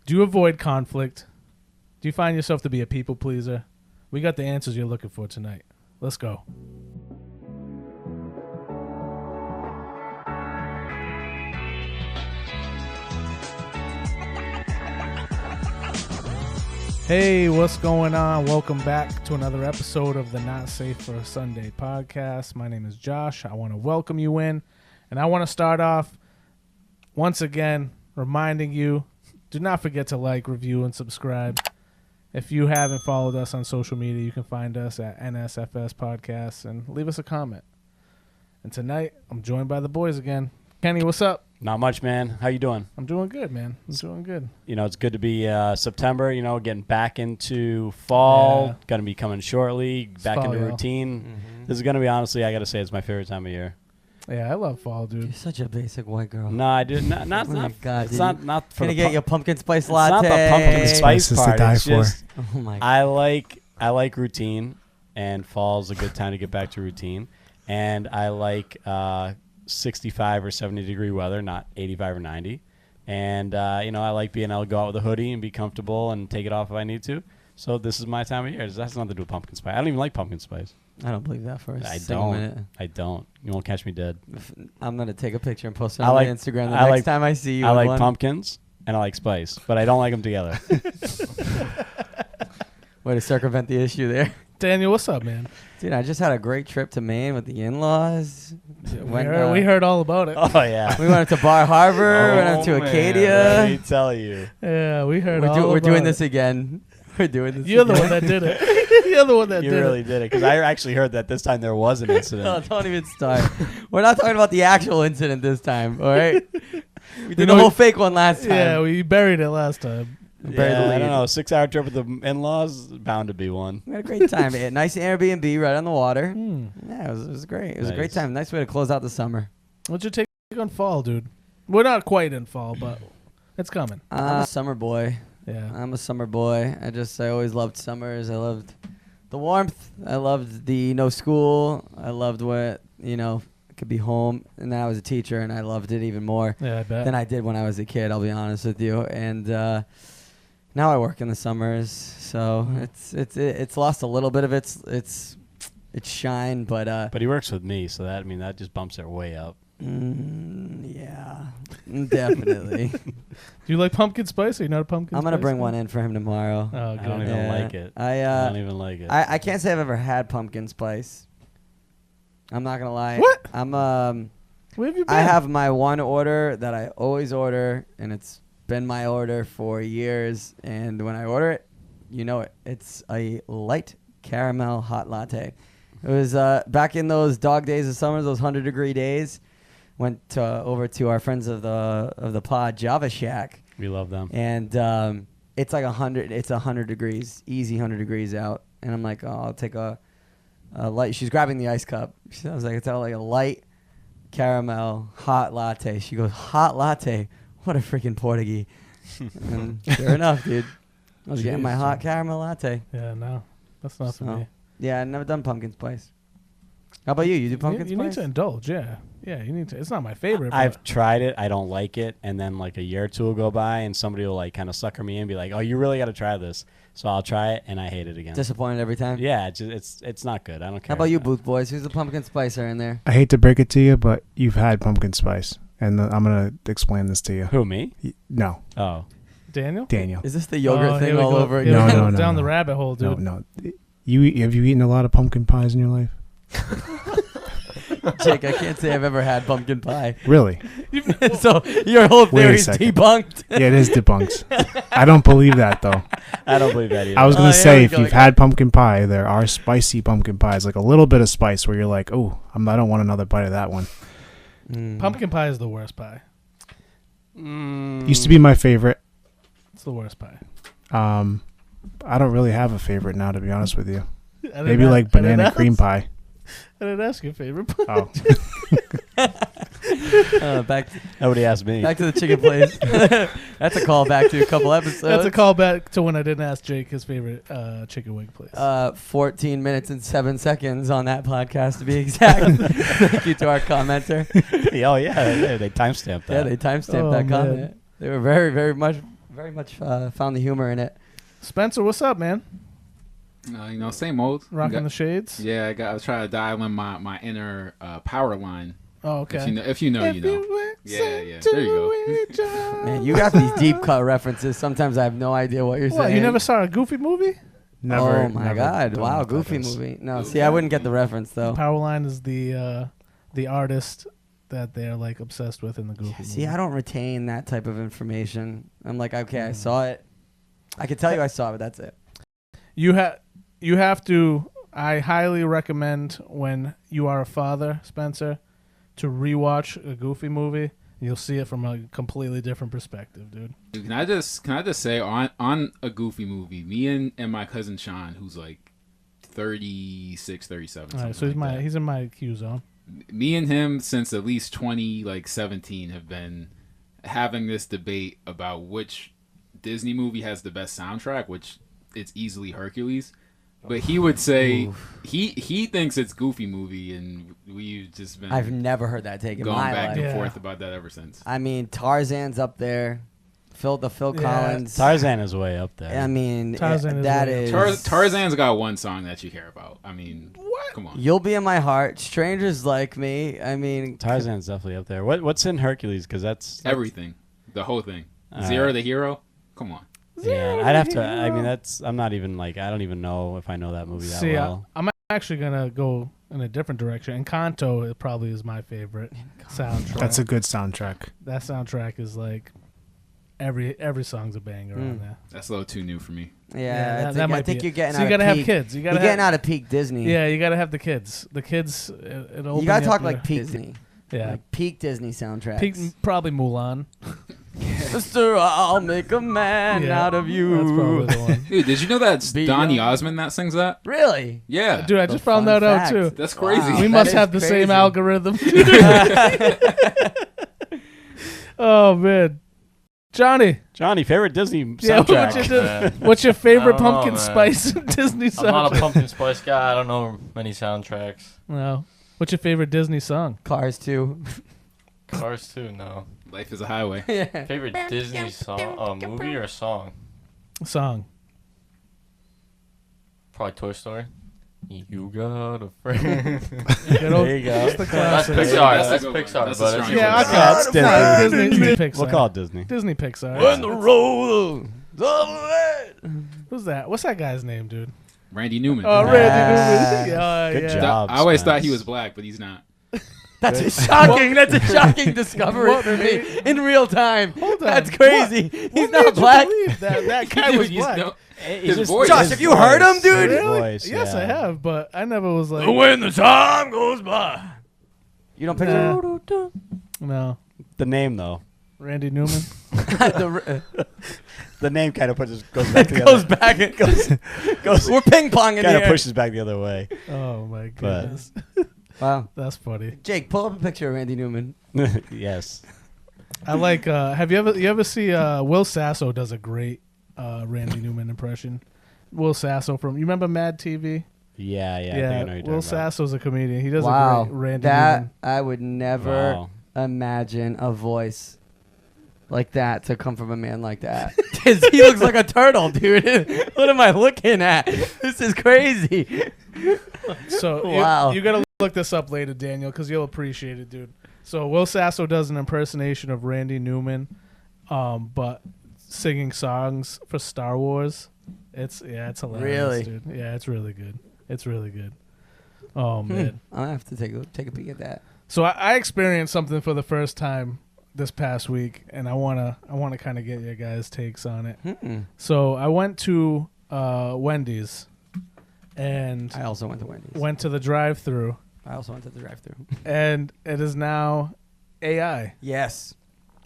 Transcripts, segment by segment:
Do you avoid conflict? Do you find yourself to be a people pleaser? We got the answers you're looking for tonight. Let's go. Hey, what's going on? Welcome back to another episode of the Not Safe for Sunday podcast. My name is Josh. I want to welcome you in, and I want to start off once again reminding you, do not forget to like, review, and subscribe. If you haven't followed us on social media, you can find us at NSFS Podcasts and leave us a comment. And tonight, I'm joined by the boys again. Kenny, what's up? Not much, man. How you doing? I'm doing good, man. I'm doing good. You know, it's good to be September, getting back into fall. Yeah. Going to be coming shortly, back fall, into yo. routine. Mm-hmm. This is going to be, honestly, I got to say, it's my favorite time of year. Yeah, I love fall, You're dude. such a basic white girl. No, I do not. Oh my God, It's dude. not for Can the you get your pumpkin spice It's latte? not the pumpkin spice Spices to part. die It's for. just Oh my God. I like routine, and fall's a good time to get back to routine. And I like 65 or 70 degree weather, not 85 or 90. And I like being able to go out with a hoodie and be comfortable and take it off if I need to. So this is my time of year. That's nothing to do with pumpkin spice. I don't even like pumpkin spice. I don't believe that for a I single don't. minute. I don't. You won't catch me dead. I'm going to take a picture and post it I on like- my Instagram the I next like- time I see you. I with like one. pumpkins and I like spice, but I don't like them together. Way to circumvent the issue there. Daniel, what's up, man? Dude, I just had a great trip to Maine with the in-laws. We heard all about it. Oh, yeah. We went up to Bar Harbor, went up to man. Acadia. Let me tell you. Yeah, we heard all about We're doing it. this again. We're doing this You're the again. one that did it. You're the one that You did really it. did it, because I actually heard that this time there was an No, incident. don't even start. We're not talking about the actual incident this time, all right? We did know, the whole fake one last time. Yeah, we buried it last time. Bury the Yeah, I lead. don't know. 6-hour trip with the in-laws, bound to be one. We had a great time. A nice Airbnb right on the water. Hmm. Yeah, it was great. It was a great Nice. time. Nice way to close out the summer. What's your take on fall, dude? We're not quite in fall, but it's coming. I'm a summer boy. Yeah. I'm a summer boy. I always loved summers. I loved the warmth. I loved the no school. I loved what, I could be home. And then I was a teacher, and I loved it even more Yeah, I bet. than I did when I was a kid, I'll be honest with you. And now I work in the summers, so it's lost a little bit of its shine, but But he works with me, so that just bumps it way up. yeah, definitely. Do you like pumpkin spice? Are you not a pumpkin I'm gonna spice bring guy? one in for him tomorrow. Oh, I good. don't even Yeah. like it. I I don't even like it. I can't say I've ever had pumpkin spice. I'm not gonna lie. What? I'm Where have you been? I have my one order that I always order, and it's been my order for years. And when I order it, it's a light caramel hot latte. It was back in those dog days of summer, those 100-degree days. Went over to our friends of the pod, Java Shack, We love them. and it's like 100. It's 100 degrees, easy 100 degrees out. And I'm like, oh, I'll take a light. She's grabbing the ice cup. I was like, it's all like a light caramel hot latte. She goes, hot latte? What a freaking Portuguese. And sure enough, dude, I was getting my Jeez, hot dude. caramel latte. Yeah, no. That's not for So, me. yeah, I've never done pumpkin spice. How about you? You do pumpkin You spice? need to indulge, yeah. Yeah, you need to. It's not my favorite. I've but tried it. I don't like it. And then like a year or two will go by and somebody will like kind of sucker me in and be like, oh, you really got to try this. So I'll try it and I hate it again. Disappointed every time? Yeah, it's not good. I don't care. How about you, Booth Boys? Who's the pumpkin spicer in there? I hate to break it to you, but you've had pumpkin spice, and I'm gonna explain this to you. Who, me? No, Oh. Daniel? Daniel. Is this the yogurt Oh, thing here we all go. over Here again? we No, go. no, Down no. the rabbit hole, dude. No. Have you eaten a lot of pumpkin pies in your life? Jake, I can't say I've ever had pumpkin pie. Really? So your whole Wait a theory's second. debunked. Yeah, it is debunked. I don't believe that though. I don't believe that either. I was Oh, gonna here say we if go you've again. had pumpkin pie, there are spicy pumpkin pies, like a little bit of spice, where you're like, oh, I don't want another bite of that one. Pumpkin pie is the worst pie. Used to be my favorite. It's the worst pie. I don't really have a favorite now, to be honest with you. I didn't Maybe a- like I didn't banana ask- cream pie. I didn't ask your favorite pie. Oh, Back Nobody asked me. to the chicken place. That's a callback to a couple episodes. That's a callback to when I didn't ask Jake his favorite chicken wing place. 14 minutes and 7 seconds on that podcast to be exact. Thank you to our commenter. Oh, yeah. They timestamped that. Yeah, they timestamped Oh, that man. comment. They were very, very much very much found the humor in it. Spencer, what's up, man? Same old. Rocking the shades? Yeah, I was trying to dial in my inner power line. Oh, okay. If you know, you know. Yeah. There you go. Man, you got these deep cut references. Sometimes I have no idea what you're saying. You never saw a Goofy movie? Never. Oh my God! Wow, Goofy movie. No, see, I wouldn't get the reference though. Powerline is the artist that they're like obsessed with in the Goofy movie. See, I don't retain that type of information. I'm like, okay, I saw it. I can tell you I saw it, but that's it. You have to. I highly recommend when you are a father, Spencer, to rewatch a Goofy movie. You'll see it from a completely different perspective, dude. Can I just say on a Goofy movie, me and my cousin Sean, who's like 36, 37. All right, so he's in my Q zone. Me and him since at least 2017 have been having this debate about which Disney movie has the best soundtrack, which it's easily Hercules. But he would say he thinks it's Goofy movie, and we've just been. I've never heard that take in going my back life. and forth about that ever since. I mean, Tarzan's up there. Phil Collins. Tarzan is way up there. I mean, Tarzan Tarzan's got one song that you care about. I mean, what? Come on. You'll Be in My Heart. Strangers Like Me. I mean, Tarzan's definitely up there. What's in Hercules? Because that's everything, the whole thing. Zero the hero. Come on. Yeah, I'd have to. I mean, I'm not even like. I don't even know if I know that movie that well. I'm actually gonna go in a different direction. Encanto probably is my favorite soundtrack. That's a good soundtrack. That soundtrack is like every song's a banger on there. That's a little too new for me. Yeah, I think you're getting. So you gotta have kids. You're getting out of peak Disney. Yeah, you gotta have the kids. The kids. You gotta talk like peak Disney. Yeah, like peak Disney soundtracks. Probably Mulan. Mister, I'll make a man out of you. That's probably the one. Dude, did you know that's Donny Osmond that sings that? Really? Yeah. Dude, I just found that out too. That's crazy. Wow, we must have the same algorithm. Oh man, Johnny, favorite Disney soundtrack. What's your favorite pumpkin spice Disney soundtrack? I'm not a pumpkin spice guy. I don't know many soundtracks. No. What's your favorite Disney song? Cars 2. Cars 2, no. Life is a highway. Yeah. Favorite Disney song, movie or song? Song. Probably Toy Story. You got a friend. There you go. That's the classic. That's Pixar. That's Pixar. That's but a Yeah, strong that's Disney. Disney Pixar. We'll call it Disney. Disney Pixar. When the road. Who's that? What's that guy's name, dude? Randy Newman. Oh, Randy Newman. Good yeah. job. I always Spence. thought he was black, but he's not. That's a shocking discovery for me in real time. Hold on. That's crazy. He's What not made you black. believe that guy was black. His voice. Josh, have you heard him, dude? His Really? voice, Yes, yeah. I have, but I never was like. When the time goes by. You don't picture Nah. No. The name though. Randy Newman. The name kind of goes back together. goes back. It goes. We're ping ponging Kind here. of pushes back the other way. Oh my goodness. Wow. That's funny. Jake, pull up a picture of Randy Newman. Yes. I like. Have you ever see Will Sasso does a great Randy Newman impression? Will Sasso from you remember Mad TV? Yeah. I think I know you're talking Will about. Sasso's a comedian. He does a Wow. great Randy That Newman. I would never Wow. imagine a voice like that to come from a man like that. 'Cause he looks like a turtle, dude. What am I looking at? This is crazy. So Wow. you gotta look this up later, Daniel, because you'll appreciate it, dude. So Will Sasso does an impersonation of Randy Newman, but singing songs for Star Wars. It's hilarious, Really? dude. Yeah, it's really good. It's really good. Oh man. I'll have to take a peek at that. So I experienced something for the first time this past week, and I wanna kind of get your guys' takes on it. So I went to Wendy's, and I also went to Wendy's. went to the drive-thru, I also went to the drive-thru. and it is now AI. Yes.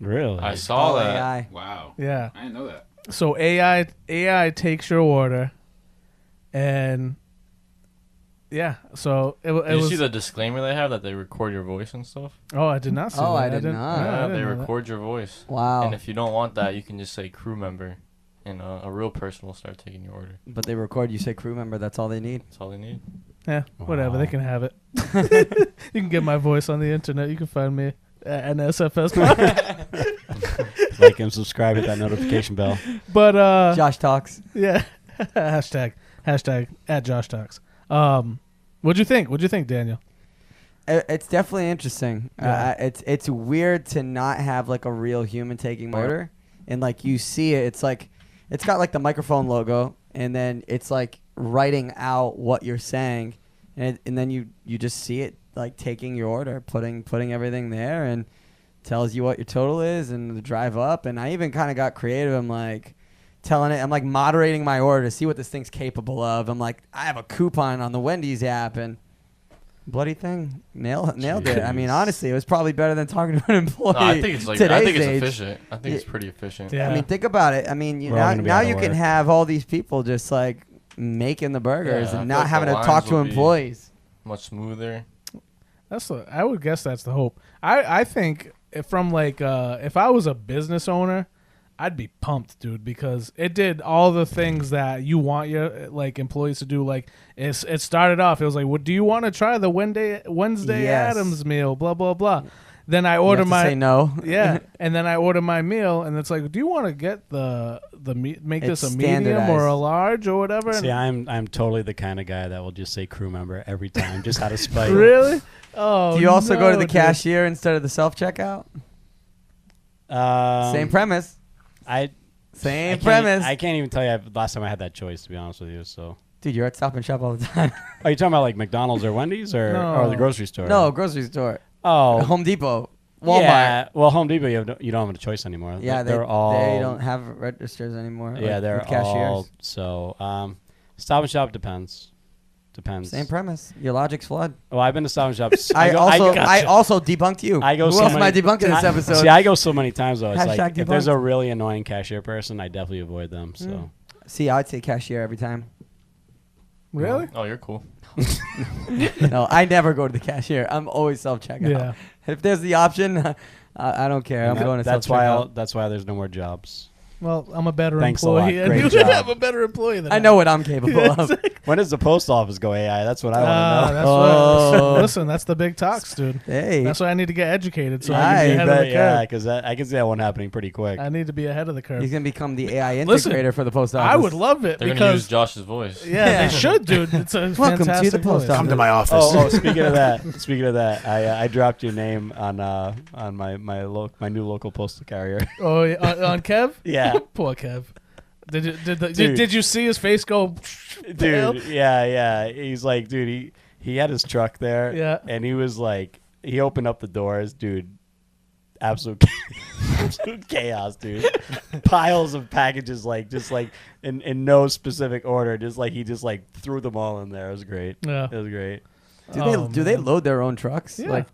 Really? I saw All that. AI. Wow. Yeah. I didn't know that. So AI takes your order, and yeah. So it Did you was. see the disclaimer they have that they record your voice and stuff? Oh, I did not see. Oh, that. I did didn't- not. yeah, I Yeah, didn't they know that. record your voice. Wow. And if you don't want that, you can just say crew member, and a real person will start taking your order. But they record you say crew member. That's all they need. That's all they need. Yeah, whatever. They Wow. can have it. You can get my voice on the internet. You can find me at NSFS. Like and subscribe, hit that notification bell. But Josh talks. yeah, hashtag at Josh Talks. What'd you think, Daniel? It's definitely interesting. Yeah. It's weird to not have like a real human taking my order, and like you see it. It's like it's got like the microphone logo, and then it's like writing out what you're saying, and then you just see it like taking your order, putting everything there, and tells you what your total is and the drive up. And I even kind of got creative. I'm like telling it. I'm like moderating my order to see what this thing's capable of. I'm like, I have a coupon on the Wendy's app, and bloody thing nailed it. I mean, honestly, it was probably better than talking to an employee. No, I think it's like today's I think it's age. efficient. I think it's pretty efficient. Yeah. I mean, think about it. I mean, We're all gonna be now out of you can work. have all these people just like making the burgers Yeah, I and feel not like having the to talk lines to will be- employees. Much smoother. I would guess that's the hope. I think from like if I was a business owner, I'd be pumped, dude, because it did all the things that you want your like employees to do. Like it started off, it was like, "What do you want to try the Wednesday Yes. Addams meal?" Blah blah blah. Then I You order have to my say no. yeah, and then I order my meal, and it's like, "Do you want to get the meat? Make It's this a medium or a standardized. large or whatever?" See, I'm totally the kind of guy that will just say crew member every time, just out of spite. Really? Oh, Do you also go to no, the dude. cashier instead of the self checkout? Same premise. I Same can't- premise. I can't even tell you last time I had that choice, to be honest with you. So, Dude, you're at Stop and Shop all the time. are you talking about like McDonald's or Wendy's or No. the grocery store? No, grocery store. Oh, Home Depot. Walmart. Yeah. Well, Home Depot, you don't have a choice anymore. Yeah, they're all. they don't have registers anymore. Yeah, like, they're with cashiers. all. So, Stop and Shop depends. Same premise. Your logic's flawed. Well, I've been to Stop and Shops. I Gotcha. also debunked you. I go Who so else am I many- debunking in this episode? See, I go so many times though. It's Hashtag like if there's debunked. a really annoying cashier person, I definitely avoid them. So See, I'd say cashier every time. Really? Oh, you're cool. No, I never go to the cashier. I'm always self-checkout. Yeah. If there's the option, I don't care. I'm going to that's self-checkout. that's why there's no more jobs. Well, I'm a better Thanks a lot. employee. Great and job. I'm a better employee than I know what I'm capable of. When does the post office go AI? That's what I want to know. That's Oh. what, listen, that's the big talks, dude. Hey. That's why I need to get educated so I Aye. can be ahead of the Yeah, curve. because I can see that one happening pretty quick. I need to be ahead of the curve. He's going to become the AI integrator Listen, for the post office. I would love it They're gonna use because Josh's voice. yeah, they should, dude. It's a Welcome to the fantastic post voice. office. Come to my office. Oh, speaking of that, I dropped your name on my new local postal carrier. Oh, yeah, on Kev? Yeah. Poor Kev. Dude. Did you see his face go? pale? Dude, yeah. He's like, dude, he had his truck there. Yeah. And he was like, he opened up the doors, dude. Absolute chaos, dude. Piles of packages, just in no specific order. He just threw them all in there. It was great. Yeah. It was great. Do they load their own trucks? Yeah. Like,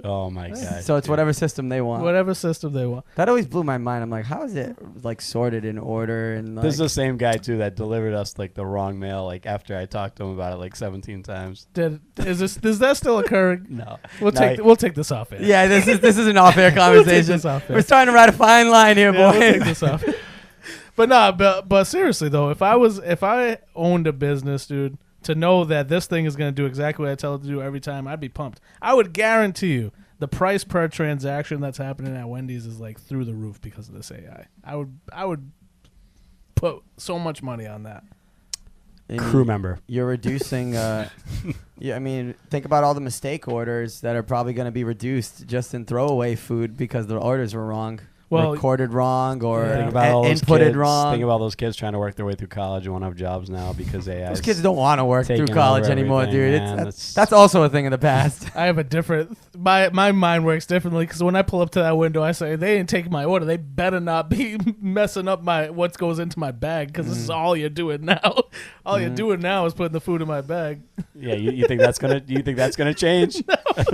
Oh my god. so it's dude. whatever system they want. Whatever system they want. That always blew my mind. I'm like, how is it like sorted in order and like This is the same guy too that delivered us like the wrong mail. Like after I talked to him about it like 17 times. Is that still occurring? No. We'll No, we'll take this off air. Yeah, this is an off-air We'll take conversation. this off air. We're starting to ride a fine line here, Yeah, boys. we'll take this off. But seriously though, if I owned a business, dude, to know that this thing is going to do exactly what I tell it to do every time, I'd be pumped. I would guarantee you the price per transaction that's happening at Wendy's is like through the roof because of this AI. I would put so much money on that. And Crew member. You're reducing. Yeah, I mean, think about all the mistake orders that are probably going to be reduced just in throwaway food because the orders were wrong, Well, recorded wrong, or Yeah. Think about all those inputted kids. wrong. Think about those kids trying to work their way through college and won't have jobs now because AI. Those kids don't want to work through taking college over anymore, everything, dude. man. That's also a thing in the past. I have a different. My mind works differently because when I pull up to that window, I say they ain't taking my order. They better not be messing up what goes into my bag because this is all you're doing now. All you're doing now is putting the food in my bag. Yeah, you think that's gonna change?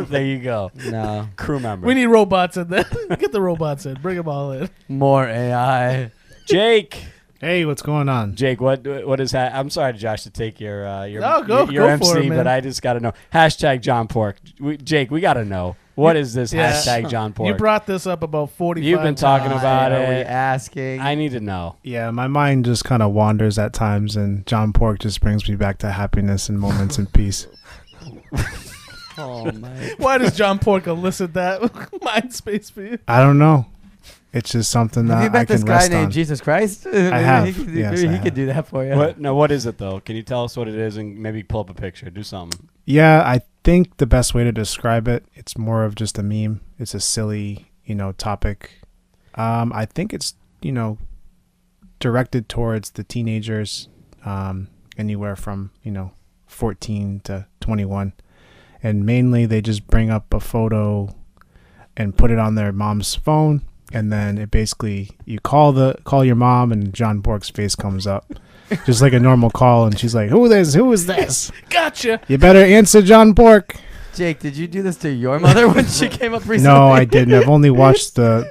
There you go. No, Crew member. We need robots in there. Get the robots in. Bring them all in. more AI. Jake. Hey, what's going on? Jake, what is I'm sorry, Josh, to take your No, go MC, for it, man. but I just got to know. Hashtag John Pork. Jake, we got to know. What is this Yeah. hashtag John Pork? You brought this up about 45 You've been talking times. about Are we it. asking? I need to know. Yeah, my mind just kind of wanders at times, and John Pork just brings me back to happiness and moments in peace. Oh my! Why does John Pork elicit that mind space for you? I don't know. It's just something Have you that met I this can guy rest named on. Jesus Christ? I have. Maybe Yes, he I could have. do that for you. What is it though? Can you tell us what it is and maybe pull up a picture? Do something. Yeah, I think the best way to describe it, it's more of just a meme. It's a silly, topic. I think it's, directed towards the teenagers, anywhere from, 14 to 21. And mainly they just bring up a photo and put it on their mom's phone. And then it basically, you call your mom and John Bork's face comes up. Just like a normal call, and she's like, "Who is this? Gotcha. You better answer, John Bork." Jake, did you do this to your mother when she came up recently? No, I didn't. I've only watched the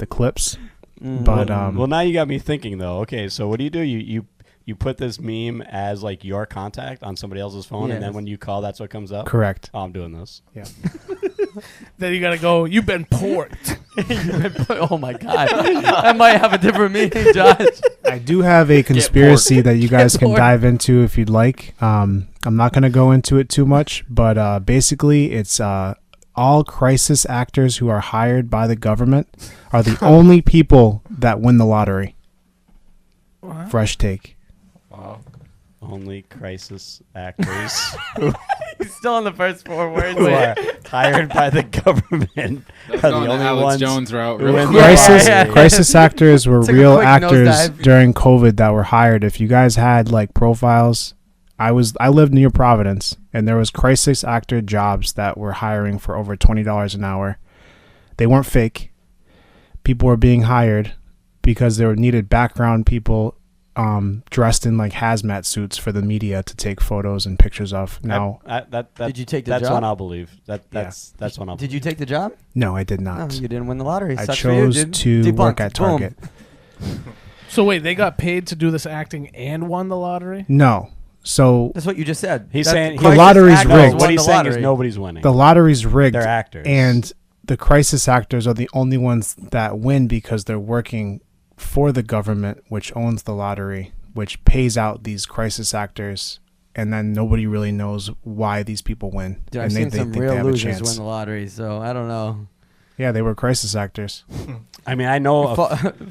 clips. But well, now you got me thinking though. Okay, so what do? You put this meme as like your contact on somebody else's phone, and then Yes. when you call, that's what comes up. Correct. Oh, I'm doing this. Yeah. Then you gotta go. You've been porked. Oh my God, I might have a different meaning, Josh. I do have a conspiracy that you guys can porked. dive into if you'd like. I'm not going to go into it too much, but basically it's all crisis actors who are hired by the government are the only people that win the lottery. What? Fresh take. Wow. Only crisis actors He's still on the first 4 words. who are hired by the government Let's are go the on the only Alex ones Jones route. who real win quick. the Crisis Yeah. crisis actors were Took a real quick actors nosedive. during COVID that were hired. If you guys had like profiles, I lived near Providence, and there was crisis actor jobs that were hiring for over $20 an hour. They weren't fake. People were being hired because there were needed background people dressed in like hazmat suits for the media to take photos and pictures of. Now, Did you take the that's job? one I'll believe. That's one I'll Did believe. you take the job? no, I did No, not. you didn't win the lottery. I Sucks for you, chose dude. to Debunked. work at Boom. Target. So wait, they got paid to do this acting and won the lottery? No. So That's what you just said. He's That's saying crisis the lottery's actors rigged. won What he's the saying is lottery. nobody's winning. the lottery's rigged. They're actors. And the crisis actors are the only ones that win because they're working for the government, which owns the lottery, which pays out these crisis actors, and then nobody really knows why these people win. Dude, and I've seen some think they real have a losers chance. win the lottery, so I don't know. Yeah, they were crisis actors. I mean, I know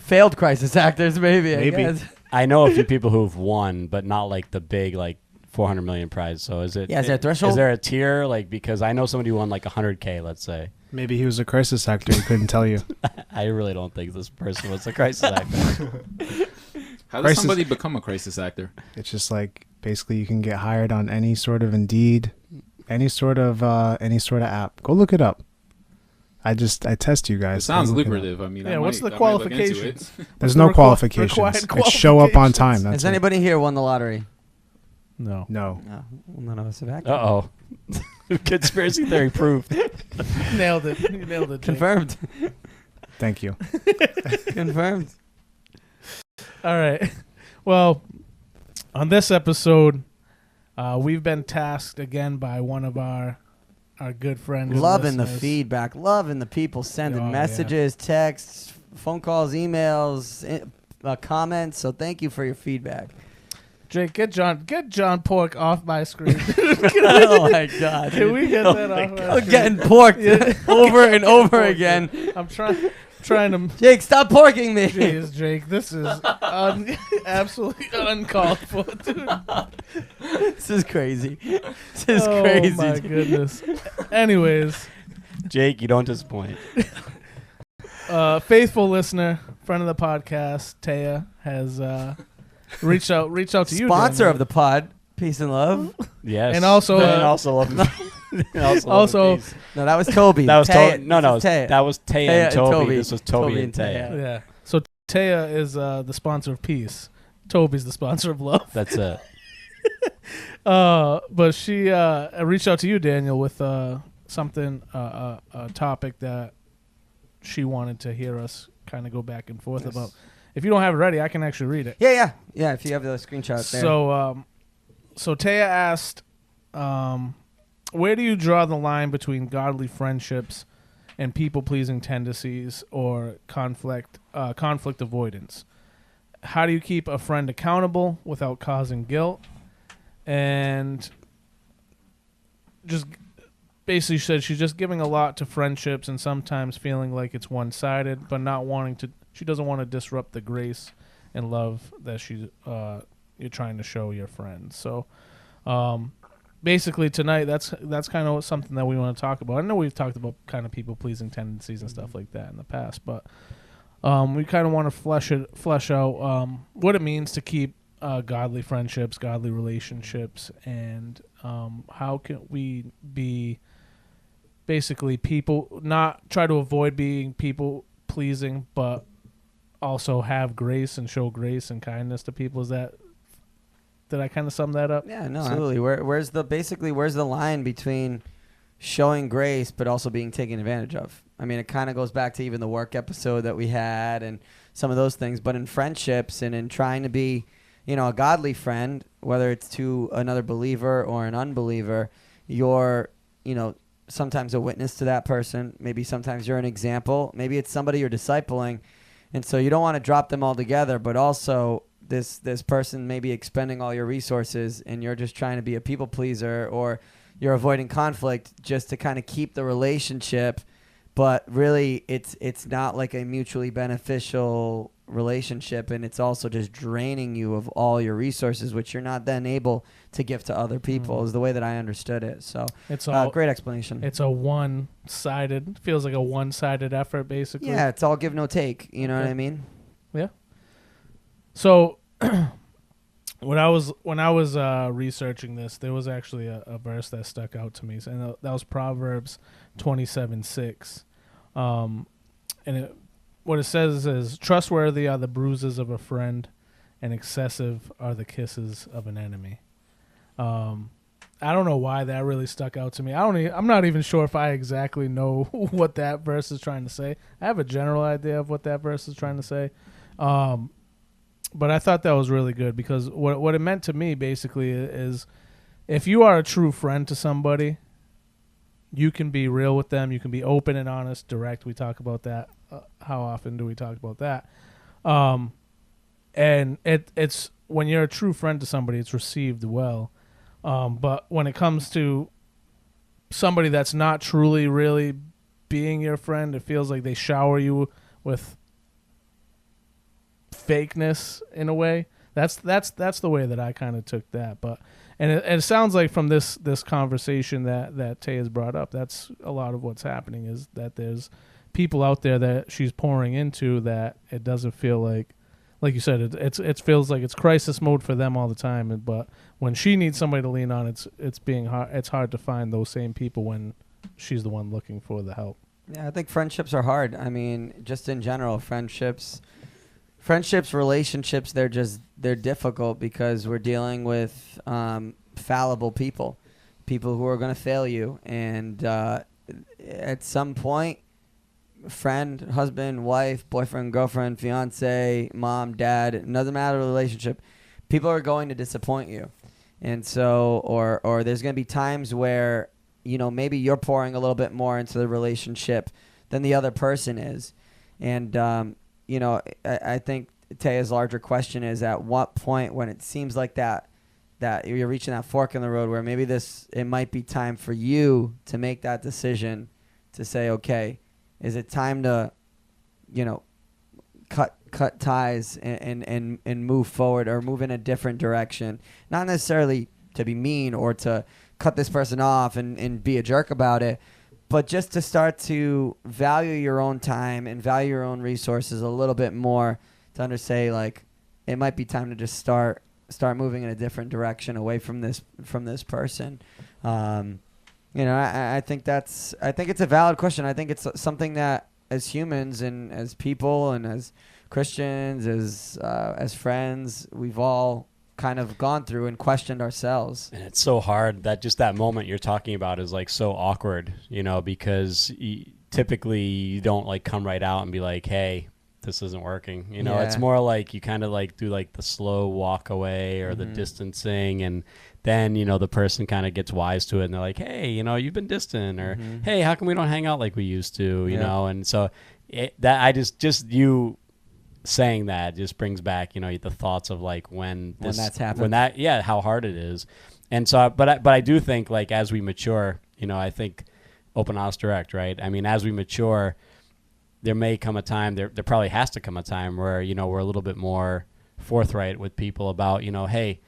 Failed crisis actors, maybe. Maybe. I guess. I know a few people who've won, but not like the big like 400 million prize. So is it? Yeah, is there a threshold? Is there a tier like because I know somebody who won like 100K, let's say. Maybe he was a crisis actor. He couldn't tell you. I really don't think this person was a crisis actor. How does Crisis- somebody become a crisis actor? It's just like basically you can get hired on any sort of Indeed, any sort of app. Go look it up. I test you guys. It sounds Go look it up. lucrative. I mean, Yeah, what's the I might look into qualifications? it. There's the no required qualifications. It's show up on time. qualifications? That's Has it. anybody here won the lottery? No. No. No. Well, none of us have acted. Uh-oh. Conspiracy theory proved. Nailed it. You nailed it. Jake. Confirmed. Thank you. Confirmed. All right. Well, on this episode, we've been tasked again by one of our good friends. and Loving the listeners. feedback. Loving the people sending Oh, yeah. messages, texts, phone calls, emails, comments. So thank you for your feedback. Jake, get John Pork off my screen. Oh my God. Can we get that off my We're screen? getting porked over and over again. I'm trying to. Jake, stop porking me. Jeez, Jake, this is absolutely uncalled for, dude. This is crazy. This is Oh crazy. my goodness. Anyways, Jake, you don't disappoint. faithful listener, friend of the podcast, Taya has reached out to you. Sponsor Daniel. of the pod. Peace and love. Yes. And also, and also love also, No, that was Toby. that was Taya. no, This is Taya. that was Taya Taya and and Toby. Toby. This was Toby, Toby and and Taya. Taya. yeah. So Taya is the sponsor of peace. Toby's the sponsor of love. That's it. But she reached out to you, Daniel, with something, a topic that she wanted to hear us kind of go back and forth about. If you don't have it ready, I can actually read it. Yeah. If you have the screenshot there. So Taya asked, where do you draw the line between godly friendships and people-pleasing tendencies or conflict avoidance? How do you keep a friend accountable without causing guilt? And just basically said she's just giving a lot to friendships and sometimes feeling like it's one-sided, but not wanting to. She doesn't want to disrupt the grace and love that you're trying to show your friends. So, basically tonight, that's kind of something that we want to talk about. I know we've talked about kind of people-pleasing tendencies and stuff like that in the past, but we kind of want to flesh out what it means to keep godly friendships, godly relationships, and how can we be basically people, not try to avoid being people pleasing, but also have grace and show grace and kindness to people. Did I kind of sum that up? Yeah, no, absolutely. Where's the line between showing grace but also being taken advantage of? I mean, it kind of goes back to even the work episode that we had and some of those things. But in friendships and in trying to be, a godly friend, whether it's to another believer or an unbeliever, you're, sometimes a witness to that person. Maybe sometimes you're an example. Maybe it's somebody you're discipling. And so you don't want to drop them all together, but also this person may be expending all your resources and you're just trying to be a people pleaser, or you're avoiding conflict just to kind of keep the relationship. But really, it's not like a mutually beneficial relationship, and it's also just draining you of all your resources, which you're not then able to give to other people, is the way that I understood it. So it's a great explanation. It's a one-sided, feels like a one-sided effort, basically. Yeah, it's all give, no take. You know what I mean? Yeah. So when I was researching this, there was actually a verse that stuck out to me, and that was Proverbs 27:6. What it says is, trustworthy are the bruises of a friend, and excessive are the kisses of an enemy. I don't know why that really stuck out to me. I'm not even sure if I exactly know what that verse is trying to say. I have a general idea of what that verse is trying to say. But I thought that was really good, because what it meant to me basically is, if you are a true friend to somebody, you can be real with them. You can be open and honest, direct. We talk about that. How often do we talk about that? And it's when you're a true friend to somebody, it's received well. But when it comes to somebody that's not truly, really being your friend, it feels like they shower you with fakeness in a way. That's the way that I kind of took that. But and it sounds like from this conversation that Tay has brought up, that's a lot of what's happening, is that there's people out there that she's pouring into that it doesn't feel like you said, it feels like it's crisis mode for them all the time. But when she needs somebody to lean on, it's hard to find those same people when she's the one looking for the help. Yeah, I think friendships are hard. I mean, just in general, friendships, relationships, they're difficult because we're dealing with fallible people who are going to fail you. And at some point, friend, husband, wife, boyfriend, girlfriend, fiance, mom, dad, it doesn't matter the relationship, people are going to disappoint you. And so, or there's going to be times where, maybe you're pouring a little bit more into the relationship than the other person is. And, I think Taya's larger question is, at what point, when it seems like that you're reaching that fork in the road where maybe it might be time for you to make that decision to say, okay, is it time to, cut ties and move forward, or move in a different direction? Not necessarily to be mean or to cut this person off and be a jerk about it, but just to start to value your own time and value your own resources a little bit more, to understand, like, it might be time to just start moving in a different direction away from this person. I think it's a valid question. I think it's something that, as humans and as people and as Christians, as friends, we've all kind of gone through and questioned ourselves. And it's so hard that moment you're talking about is like so awkward, because typically you don't like come right out and be like, hey, this isn't working. It's more like you kind of like do like the slow walk away or the distancing, and then, the person kind of gets wise to it and they're like, hey, you've been distant, or hey, how come we don't hang out like we used to, you know? And so just you saying that just brings back, the thoughts of like when that's happened, how hard it is. And so, but I do think, like, as we mature, I think open, honest, direct, right? I mean, as we mature, there may come a time, there probably has to come a time where, we're a little bit more forthright with people about, hey,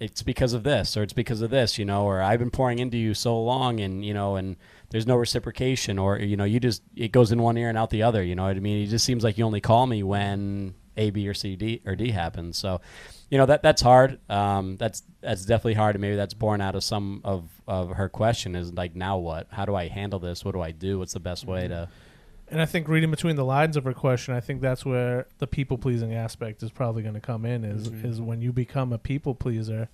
it's because of this, or it's because of this, or I've been pouring into you so long, and, and there's no reciprocation, or, it goes in one ear and out the other, you know what I mean? It just seems like you only call me when A, B, or C, D, or D happens. So, that's hard. That's definitely hard. And maybe that's born out of some of her question is like, now what? How do I handle this? What do I do? What's the best way to... And I think reading between the lines of her question, I think that's where the people-pleasing aspect is probably going to come in, is when you become a people-pleaser,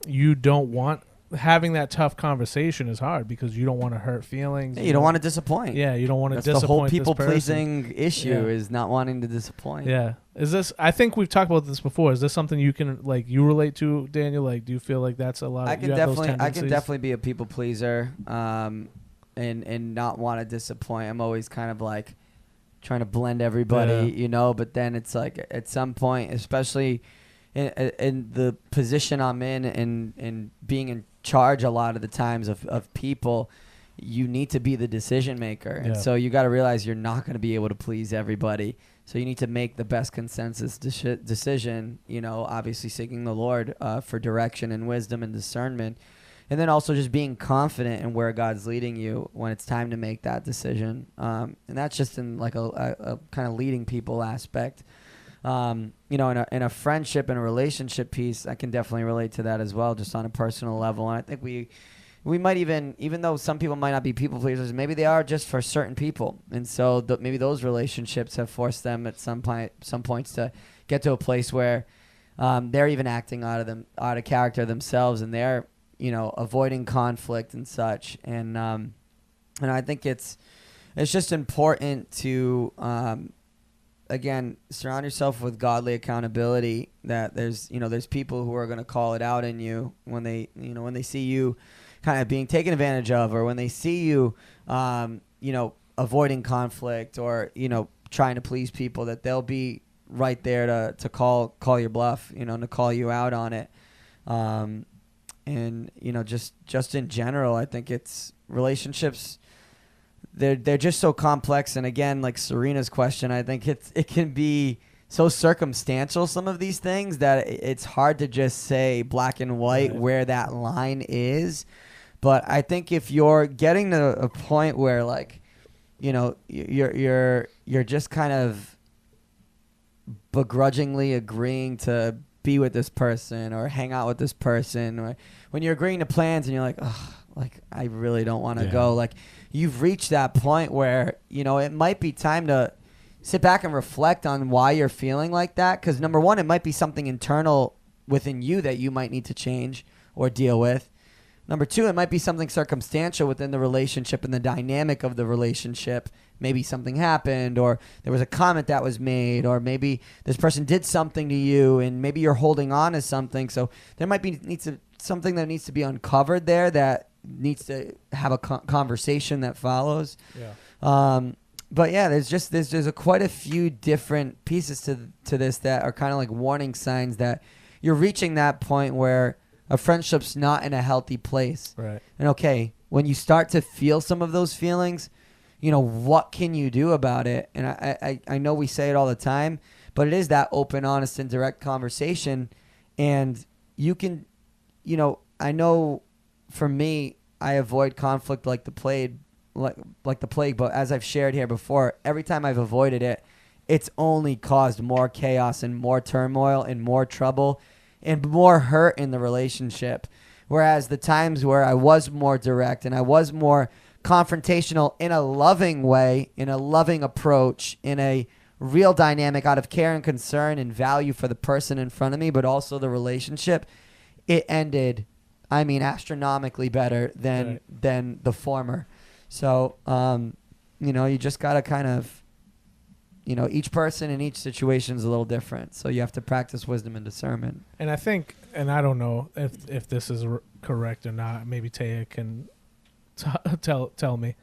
you don't want... Having that tough conversation is hard because you don't want to hurt feelings. You don't want to disappoint. Yeah, you don't want to That's disappoint the whole this person. people-pleasing issue is not wanting to disappoint. Yeah. Is this... I think we've talked about this before. Is this something you can, you relate to, Daniel? Like, do you feel like that's a lot of... I can definitely be a people-pleaser. And not want to disappoint. I'm always kind of like trying to blend everybody, but then it's like at some point, especially in the position I'm in and being in charge a lot of the times of people, you need to be the decision maker. And so you got to realize you're not going to be able to please everybody. So you need to make the best consensus decision, obviously seeking the Lord for direction and wisdom and discernment. And then also just being confident in where God's leading you when it's time to make that decision. And that's just in like a kind of leading people aspect. In a friendship and a relationship piece, I can definitely relate to that as well, just on a personal level. And I think we might even though some people might not be people pleasers, maybe they are just for certain people. And so maybe those relationships have forced them at some points to get to a place where they're even acting out of character themselves, and they're avoiding conflict and such. And I think it's just important to, again, surround yourself with godly accountability, that there's people who are going to call it out in you when they see you kind of being taken advantage of, or when they see you, avoiding conflict, or, trying to please people, that they'll be right there to call your bluff, to call you out on it. And just in general, I think it's relationships. They're just so complex. And again, like Serena's question, I think it can be so circumstantial, some of these things, that it's hard to just say black and white where that line is. But I think if you're getting to a point where you're just kind of begrudgingly agreeing to be with this person or hang out with this person, or when you're agreeing to plans and you're like, oh, I really don't want to go. Like, you've reached that point where, it might be time to sit back and reflect on why you're feeling like that. Because number one, it might be something internal within you that you might need to change or deal with. Number two, it might be something circumstantial within the relationship and the dynamic of the relationship. Maybe something happened, or there was a comment that was made, or maybe this person did something to you and maybe you're holding on to something. So there might be something that needs to be uncovered there, that needs to have a conversation that follows. But yeah, there's quite a few different pieces to this that are kind of like warning signs that you're reaching that point where a friendship's not in a healthy place. Right. And okay, when you start to feel some of those feelings, what can you do about it? And I know we say it all the time, but it is that open, honest, and direct conversation. And you can, I know for me, I avoid conflict like the plague, but as I've shared here before, every time I've avoided it, it's only caused more chaos and more turmoil and more trouble and more hurt in the relationship. Whereas the times where I was more direct and I was more confrontational in a loving way, in a loving approach, in a real dynamic out of care and concern and value for the person in front of me, but also the relationship, it ended, astronomically better than the former. So, you just got to kind of, each person in each situation is a little different. So you have to practice wisdom and discernment. And I think, and I don't know if this is correct or not, maybe Taya can tell me,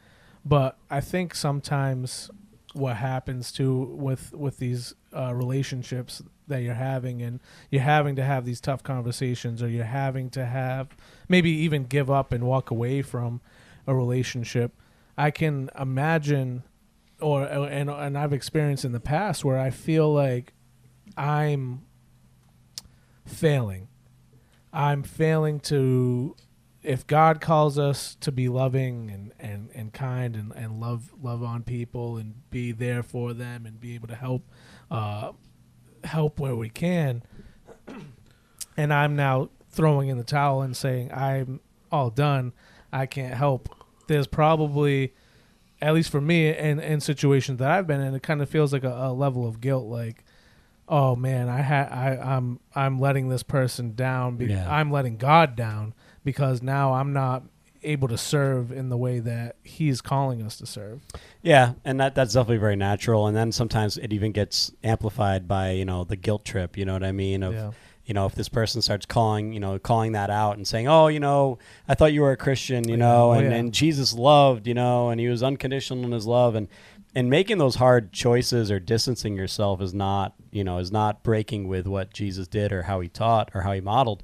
but I think sometimes what happens with these relationships that you're having, and you're having to have these tough conversations, or you're having to have maybe even give up and walk away from, a relationship, I can imagine, and I've experienced in the past where I feel like I'm failing. I'm failing to, if God calls us to be loving and kind and love on people and be there for them and be able to help where we can, and I'm now throwing in the towel and saying I'm all done, I can't help. There's probably, at least for me, in situations that I've been in, it kind of feels like a level of guilt, like, oh man, I'm letting this person down. I'm letting God down because now I'm not able to serve in the way that He's calling us to serve. Yeah, and that's definitely very natural. And then sometimes it even gets amplified by the guilt trip. You know what I mean? If this person starts calling that out and saying, oh, I thought you were a Christian, and Jesus loved, and He was unconditional in His love, and making those hard choices or distancing yourself is not breaking with what Jesus did or how He taught or how He modeled.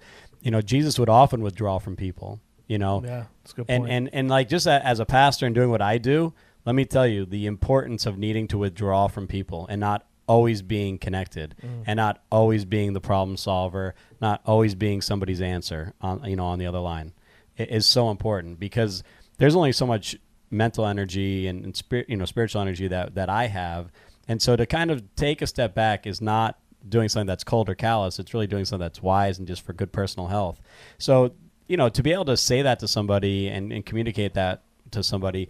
Jesus would often withdraw from people, Yeah, that's a good point. And like just as a pastor and doing what I do, let me tell you the importance of needing to withdraw from people and not always being connected and not always being the problem solver, not always being somebody's answer on the other line. It is so important because there's only so much mental energy and spiritual energy that I have. And so to kind of take a step back is not doing something that's cold or callous. It's really doing something that's wise and just for good personal health. So, to be able to say that to somebody and communicate that to somebody,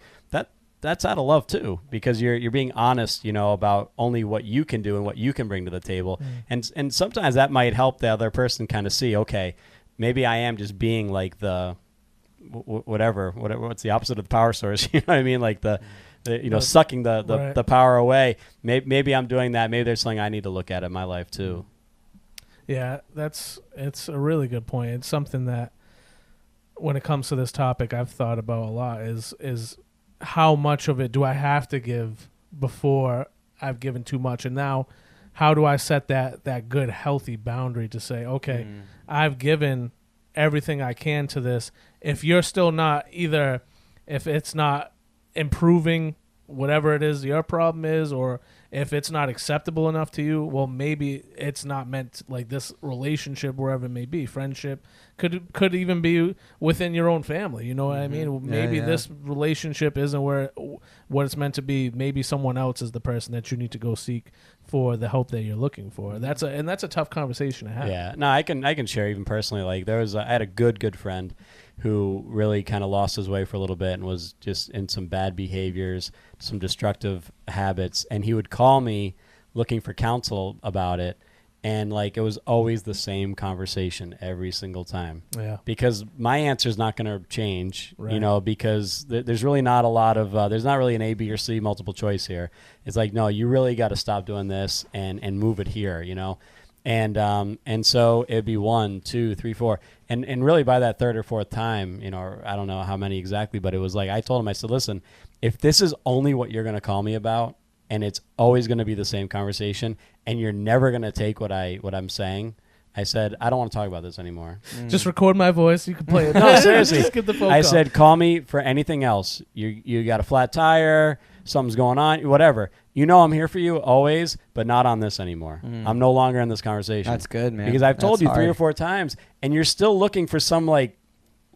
that's out of love too, because you're being honest, about only what you can do and what you can bring to the table. And sometimes that might help the other person kind of see, okay, maybe I am just being like the whatever, what's the opposite of the power source? You know what I mean? Like the sucking the power away. Maybe I'm doing that. Maybe there's something I need to look at in my life too. Yeah, it's a really good point. It's something that when it comes to this topic I've thought about a lot is how much of it do I have to give before I've given too much, and now how do I set that good healthy boundary to say, okay, I've given everything I can to this. If you're still not if it's not improving whatever it is your problem is, or if it's not acceptable enough to you, well, maybe it's not meant, like this relationship, wherever it may be, friendship, could even be within your own family. You know what I mean? Maybe this relationship isn't what it's meant to be. Maybe someone else is the person that you need to go seek for the help that you're looking for. That's a tough conversation to have. Yeah, no, I can share even personally. Like I had a good friend who really kind of lost his way for a little bit and was just in some bad behaviors, some destructive habits, and he would call me looking for counsel about it, and like it was always the same conversation every single time. Yeah. Because my answer is not going to change, because there's really not a lot of there's not really an A, B, or C multiple choice here. It's like, no, you really got to stop doing this and move it here, And so it'd be 1, 2, 3, 4. And really by that third or fourth time, or I don't know how many exactly, but it was like I told him, I said, listen, if this is only what you're going to call me about and it's always going to be the same conversation and you're never going to take what I'm saying, I said, I don't want to talk about this anymore. Just record my voice. You can play it. No, seriously. Just get the phone I call. said, call me for anything else. You got a flat tire, something's going on, whatever. I'm here for you always, but not on this anymore. I'm no longer in this conversation. That's good, man. Because I've told That's you 3 or hard. 4 times, and you're still looking for some like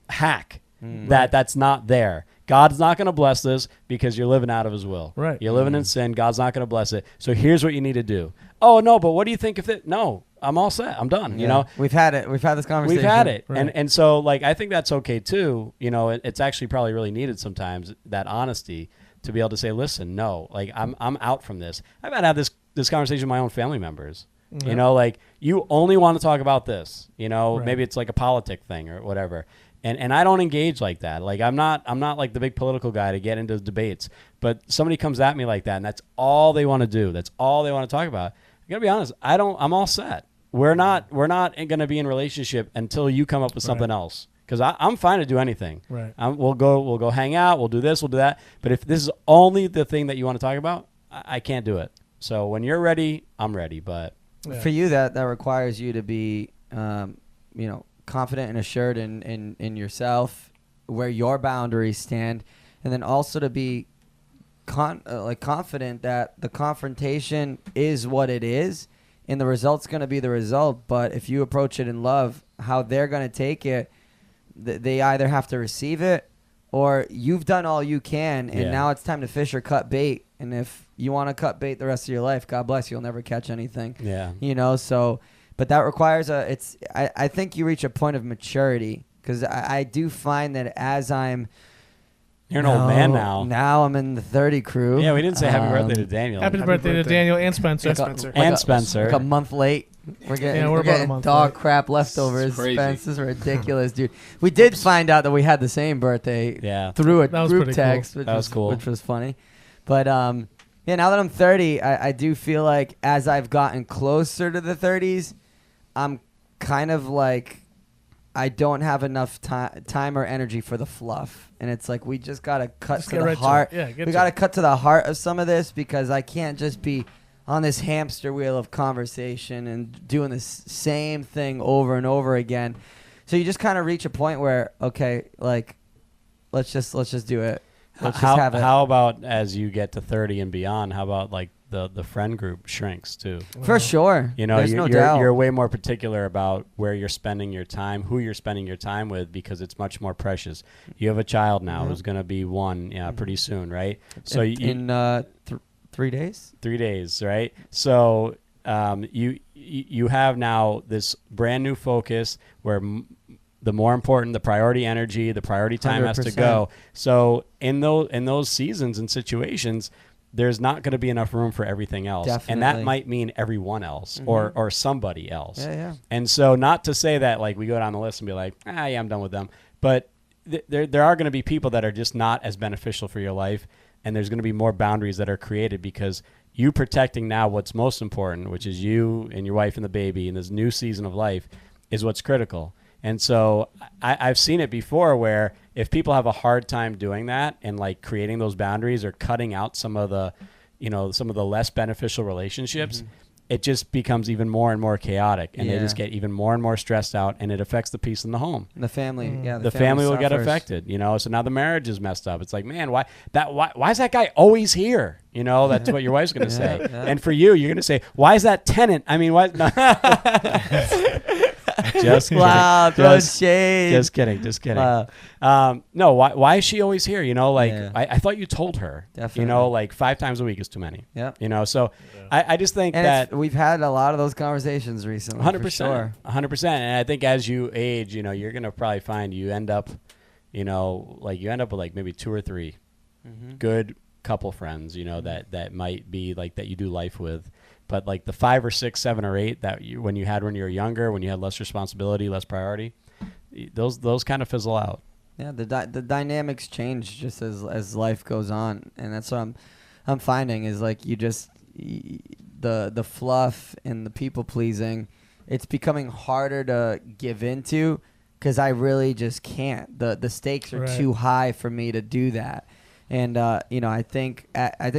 hack that's not there. God's not going to bless this because you're living out of His will. Right. You're living in sin. God's not going to bless it. So here's what you need to do. Oh, no, but what do you think if it? No, I'm all set. I'm done. We've had it. We've had this conversation. We've had it. Right. And so like I think that's okay too. It's actually probably really needed sometimes, that honesty, to be able to say, listen, no, like I'm out from this. I've had this conversation with my own family members. Yeah. Like you only want to talk about this. Right. Maybe it's like a politic thing or whatever. And I don't engage like that. Like I'm not like the big political guy to get into debates. But somebody comes at me like that, and that's all they want to do. That's all they want to talk about. I gotta be honest. I'm all set. We're not going to be in a relationship until you come up with something else. Because I'm fine to do anything. Right. We'll go hang out. We'll do this. We'll do that. But if this is only the thing that you want to talk about, I can't do it. So when you're ready, I'm ready. But for you, that requires you to be, confident and assured in yourself where your boundaries stand, and then also to be confident that the confrontation is what it is, and the result's going to be the result. But if you approach it in love, how they're going to take it, they either have to receive it, or you've done all you can, and now it's time to fish or cut bait. And if you want to cut bait the rest of your life, God bless you, you'll never catch anything. Yeah. You know, so, but that requires I think you reach a point of maturity, because I do find that as I'm, You're an old man now. Now I'm in the 30 crew. Yeah, we didn't say happy birthday to Daniel. Happy birthday to Daniel and Spencer. Spencer. Like a month late. We're getting, we're getting about a dog month crap leftovers. Crazy. Spence, this is ridiculous, dude. We did find out that we had the same birthday through a That was group pretty text, cool. which That was cool. which was funny. But yeah, now that I'm 30, I do feel like as I've gotten closer to the 30s, I'm kind of like, I don't have enough time or energy for the fluff. And it's like, we just got to cut to the heart. We got to cut to the heart of some of this, because I can't just be on this hamster wheel of conversation and doing this same thing over and over again. So you just kind of reach a point where, okay, like, let's just do it. Let's just have it. How about as you get to 30 and beyond, how about like the friend group shrinks too? For sure. You know, there's no doubt. You're way more particular about where you're spending your time, who you're spending your time with, because it's much more precious. You have a child now who's going to be one pretty soon, right? So in 3 days? 3 days, right? So you have now this brand new focus where the more important, the priority energy, the priority time has to 100%. go. So in those seasons and situations, there's not going to be enough room for everything else. Definitely. And that might mean everyone else or somebody else. Yeah. And so not to say that like we go down the list and be like, yeah, I'm done with them. But there are going to be people that are just not as beneficial for your life. And there's going to be more boundaries that are created because you protecting now what's most important, which is you and your wife and the baby in this new season of life, is what's critical. And so I've seen it before where if people have a hard time doing that and like creating those boundaries or cutting out some of the less beneficial relationships, it just becomes even more and more chaotic, and they just get even more and more stressed out, and it affects the peace in the home. The family, The family will get suffers. affected, you know. So now the marriage is messed up. It's like, man, why is that guy always here? You know, that's what your wife's going to say. Yeah. And for you, you're going to say, why is that tenant? I mean, why? No. Just kidding. Wow, throw shade. Just kidding. No, why is she always here? You know, like I thought you told her. Definitely. You know, like 5 times a week is too many. Yep. You know, so I just think And that we've had a lot of those conversations recently. 100%, for sure. 100%. And I think as you age, you know, you're gonna probably find you end up with like maybe 2 or 3 good couple friends, you know, that might be like that you do life with. But like the 5 or 6, 7 or 8 that when you were younger, when you had less responsibility, less priority, those kind of fizzle out. Yeah, the dynamics change just as life goes on, and that's what I'm finding is like the fluff and the people pleasing, it's becoming harder to give into because I really just can't. The stakes are too high for me to do that, and I think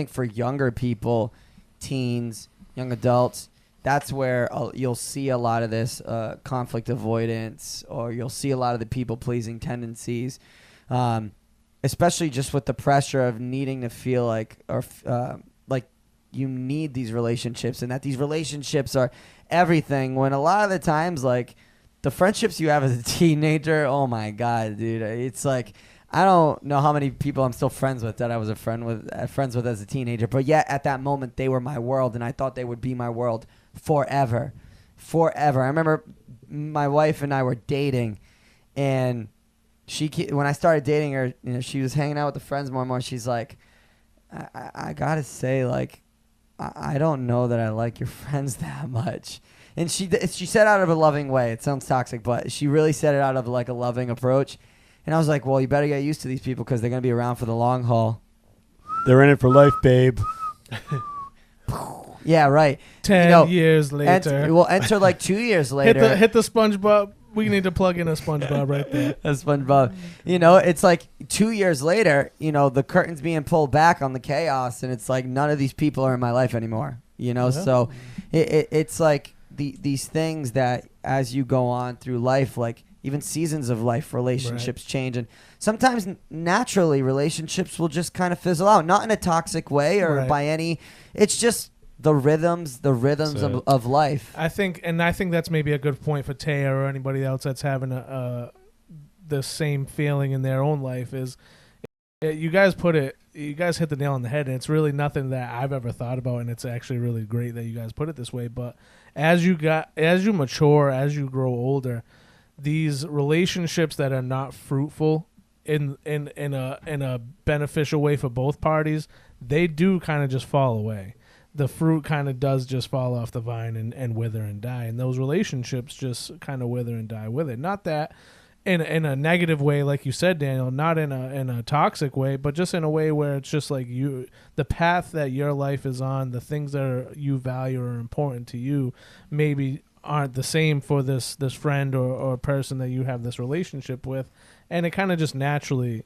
for younger people, teens, young adults, that's where you'll see a lot of this conflict avoidance, or you'll see a lot of the people-pleasing tendencies, especially just with the pressure of needing to feel like you need these relationships and that these relationships are everything, when a lot of the times, like, the friendships you have as a teenager, oh, my God, dude, it's like – I don't know how many people I'm still friends with that I was friends with as a teenager, but yet at that moment they were my world, and I thought they would be my world forever. I remember my wife and I were dating, and when I started dating her, you know, she was hanging out with the friends more and more. She's like, I gotta say, like, I don't know that I like your friends that much. And she said it out of a loving way. It sounds toxic, but she really said it out of like a loving approach. And I was like, well, you better get used to these people because they're going to be around for the long haul. They're in it for life, babe. Yeah, right. 10 years later. We'll enter like 2 years later. Hit the SpongeBob. We need to plug in a SpongeBob right there. A SpongeBob. You know, it's like 2 years later, you know, the curtain's being pulled back on the chaos, and it's like none of these people are in my life anymore. You know, so it's like these things that as you go on through life, like, even seasons of life, relationships change. And sometimes naturally relationships will just kind of fizzle out, not in a toxic way or by any, it's just the rhythms of life. I think that's maybe a good point for Taya or anybody else that's having the same feeling in their own life is you guys hit the nail on the head, and it's really nothing that I've ever thought about, and it's actually really great that you guys put it this way. But as you mature, as you grow older, these relationships that are not fruitful in a beneficial way for both parties, they do kind of just fall away. The fruit kind of does just fall off the vine and wither and die, and those relationships just kind of wither and die with it. Not that in a negative way, like you said, Daniel, not in a toxic way, but just in a way where it's just like the path that your life is on, the things that you value or are important to you, maybe aren't the same for this friend or person that you have this relationship with, and it kind of just naturally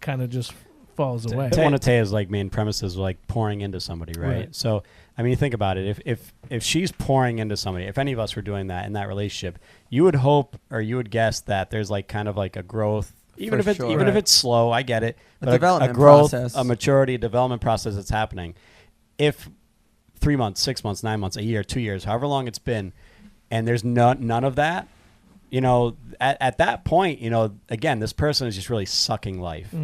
kind of just falls away. One of Taya's like main premises was like pouring into somebody, right? So I mean, you think about it. If she's pouring into somebody, if any of us were doing that in that relationship, you would hope or you would guess that there's like kind of like a growth, even if it's slow. I get it, but a growth, process. a maturity, a development process that's happening. If 3 months, 6 months, 9 months, a year, 2 years, however long it's been, and there's none of that, you know, at that point, you know, again, this person is just really sucking life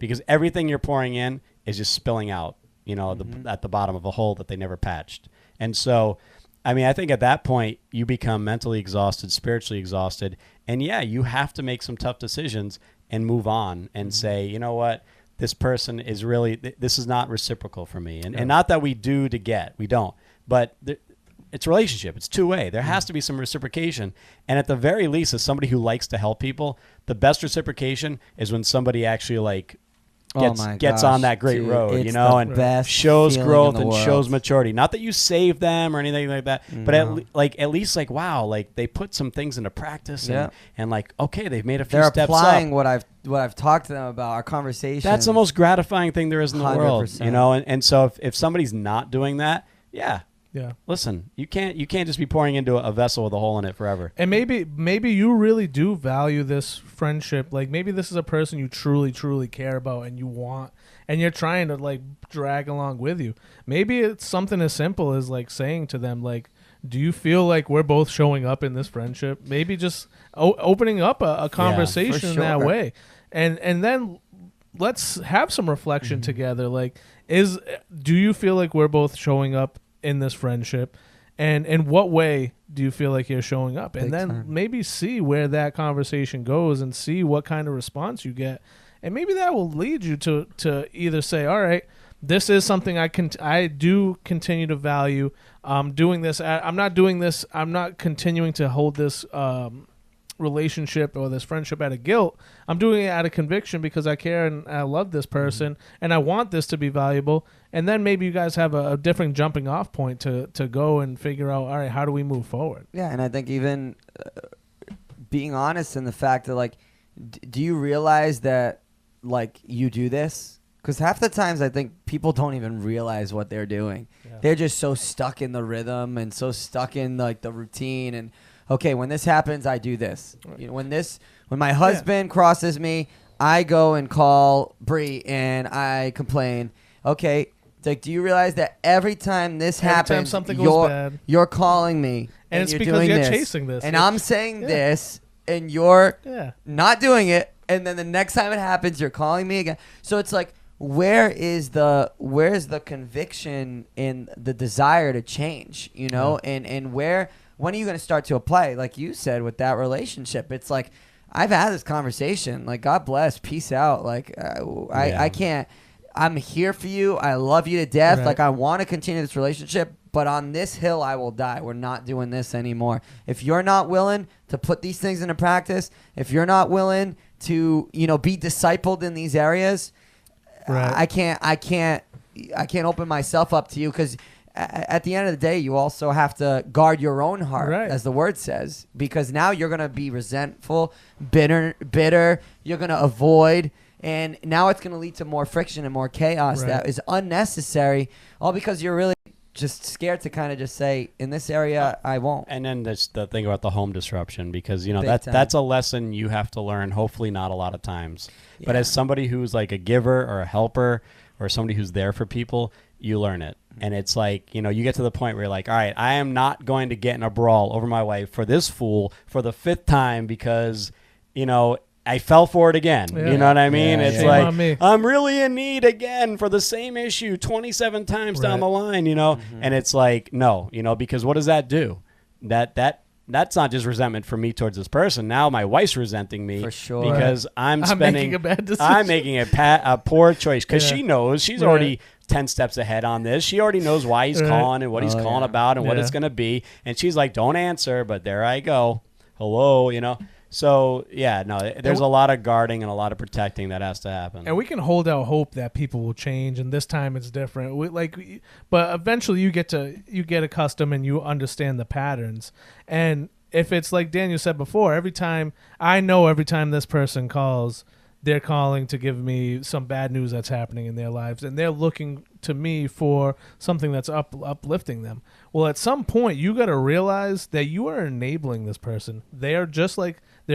because everything you're pouring in is just spilling out, you know, at the bottom of a hole that they never patched. And so, I mean, I think at that point you become mentally exhausted, spiritually exhausted. And yeah, you have to make some tough decisions and move on and say, you know what, this person is really, this is not reciprocal for me. And not that we do to get, we don't, but it's a relationship. It's two-way. There has to be some reciprocation. And at the very least, as somebody who likes to help people, the best reciprocation is when somebody actually like gets on that great road, you know, and shows growth and shows maturity. Not that you save them or anything like that, but at least like, wow, like they put some things into practice and like, okay, they've made a few steps up. They're applying what I've talked to them about, our conversation. That's the most gratifying thing there is in the 100%. World, you know? And so if somebody's not doing that, listen, you can't just be pouring into a vessel with a hole in it forever. And maybe you really do value this friendship. Like maybe this is a person you truly, truly care about and you want, and you're trying to like drag along with you. Maybe it's something as simple as like saying to them, like, do you feel like we're both showing up in this friendship? Maybe just opening up a conversation in that way. And then let's have some reflection together. Like, do you feel like we're both showing up in this friendship, and in what way do you feel like you're showing up? And then maybe see where that conversation goes and see what kind of response you get, and maybe that will lead you to either say, all right, this is something I do continue to value. Doing this, I'm not doing this. I'm not continuing to hold this relationship or this friendship out of guilt. I'm doing it out of conviction because I care and I love this person and I want this to be valuable. And then maybe you guys have a different jumping off point to go and figure out, all right, how do we move forward? Yeah, and I think even being honest in the fact that, like, do you realize that, like, you do this? Because half the times I think people don't even realize what they're doing. Yeah. They're just so stuck in the rhythm and so stuck in, like, the routine and, okay, when this happens, I do this. Right. You know, when my husband crosses me, I go and call Bree and I complain. Okay, it's like, do you realize that every time this happens, something goes bad, you're calling me and it's you're because doing you're this, chasing this, and I'm saying this, and you're not doing it, and then the next time it happens, you're calling me again. So it's like, where's the conviction in the desire to change? You know, and when are you going to start to apply? Like you said with that relationship, it's like, I've had this conversation. Like, God bless, peace out. Like, I can't. I'm here for you. I love you to death. Right. Like, I want to continue this relationship, but on this hill, I will die. We're not doing this anymore. If you're not willing to put these things into practice, if you're not willing to, you know, be discipled in these areas, I can't open myself up to you, because at the end of the day, you also have to guard your own heart, as the word says, because now you're going to be resentful, bitter. You're going to avoid, and now it's going to lead to more friction and more chaos that is unnecessary, all because you're really just scared to kind of just say, in this area, I won't. And then there's the thing about the home disruption, because Big that's time. that's a lesson you have to learn. Hopefully, not a lot of times, but Yeah. as somebody who's like a giver or a helper or somebody who's there for people, you learn it. And it's like, you get to the point where you're like, all right, I am not going to get in a brawl over my wife for this fool for the 5th time because, I fell for it again. Yeah. You know what I mean? Yeah, It's Shame on me. like, I'm really in need again for the same issue 27 times down Right. the line, And it's like, no, because what does that do? That's not just resentment from me towards this person. Now my wife's resenting me For sure. because I'm making a bad decision. I'm making a poor choice because Yeah. she knows she's Right. already 10 steps ahead on this. She already knows why he's Right. calling and what he's Oh, calling yeah. about and what Yeah. it's going to be. And she's like, don't answer, but there I go. Hello, So, yeah, no, there's a lot of guarding and a lot of protecting that has to happen. And we can hold out hope that people will change, and this time it's different. But eventually you get accustomed and you understand the patterns. And if it's like Daniel said before, every time this person calls, they're calling to give me some bad news that's happening in their lives, and they're looking to me for something that's uplifting them. Well, at some point, you got to realize that you are enabling this person. They're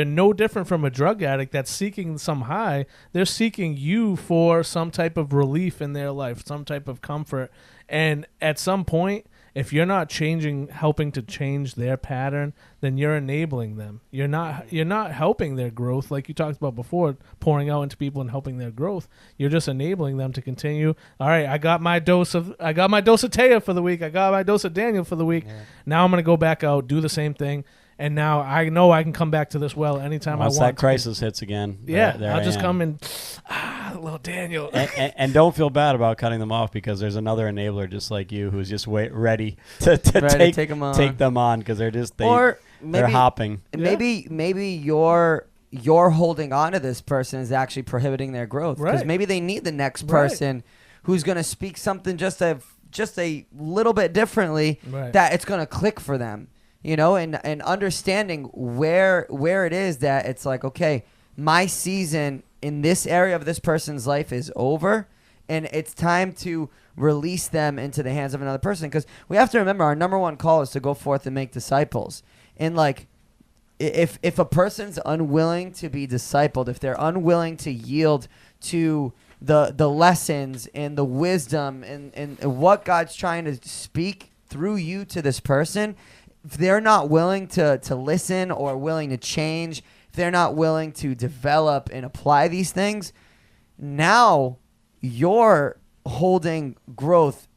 no different from a drug addict that's seeking some high. They're seeking you for some type of relief in their life, some type of comfort. And at some point, if you're not helping to change their pattern, then you're enabling them. You're not helping their growth, like you talked about before, pouring out into people and helping their growth. You're just enabling them to continue. All right, I got my dose of Taya for the week. I got my dose of Daniel for the week. Yeah. Now I'm gonna go back out, do the same thing. And now I know I can come back to this well anytime I want. Once that crisis hits again, I'll just come and little Daniel. And don't feel bad about cutting them off, because there's another enabler just like you who's just ready to take them on because they're hopping. Maybe your holding on to this person is actually prohibiting their growth, because maybe they need the next person who's going to speak something just a little bit differently, that it's going to click for them. And understanding where it is that it's like, okay, my season in this area of this person's life is over, and it's time to release them into the hands of another person. Because we have to remember, our number one call is to go forth and make disciples. And like, if a person's unwilling to be discipled, if they're unwilling to yield to the lessons and the wisdom and what God's trying to speak through you to this person, if they're not willing to listen or willing to change, if they're not willing to develop and apply these things, now you're holding growth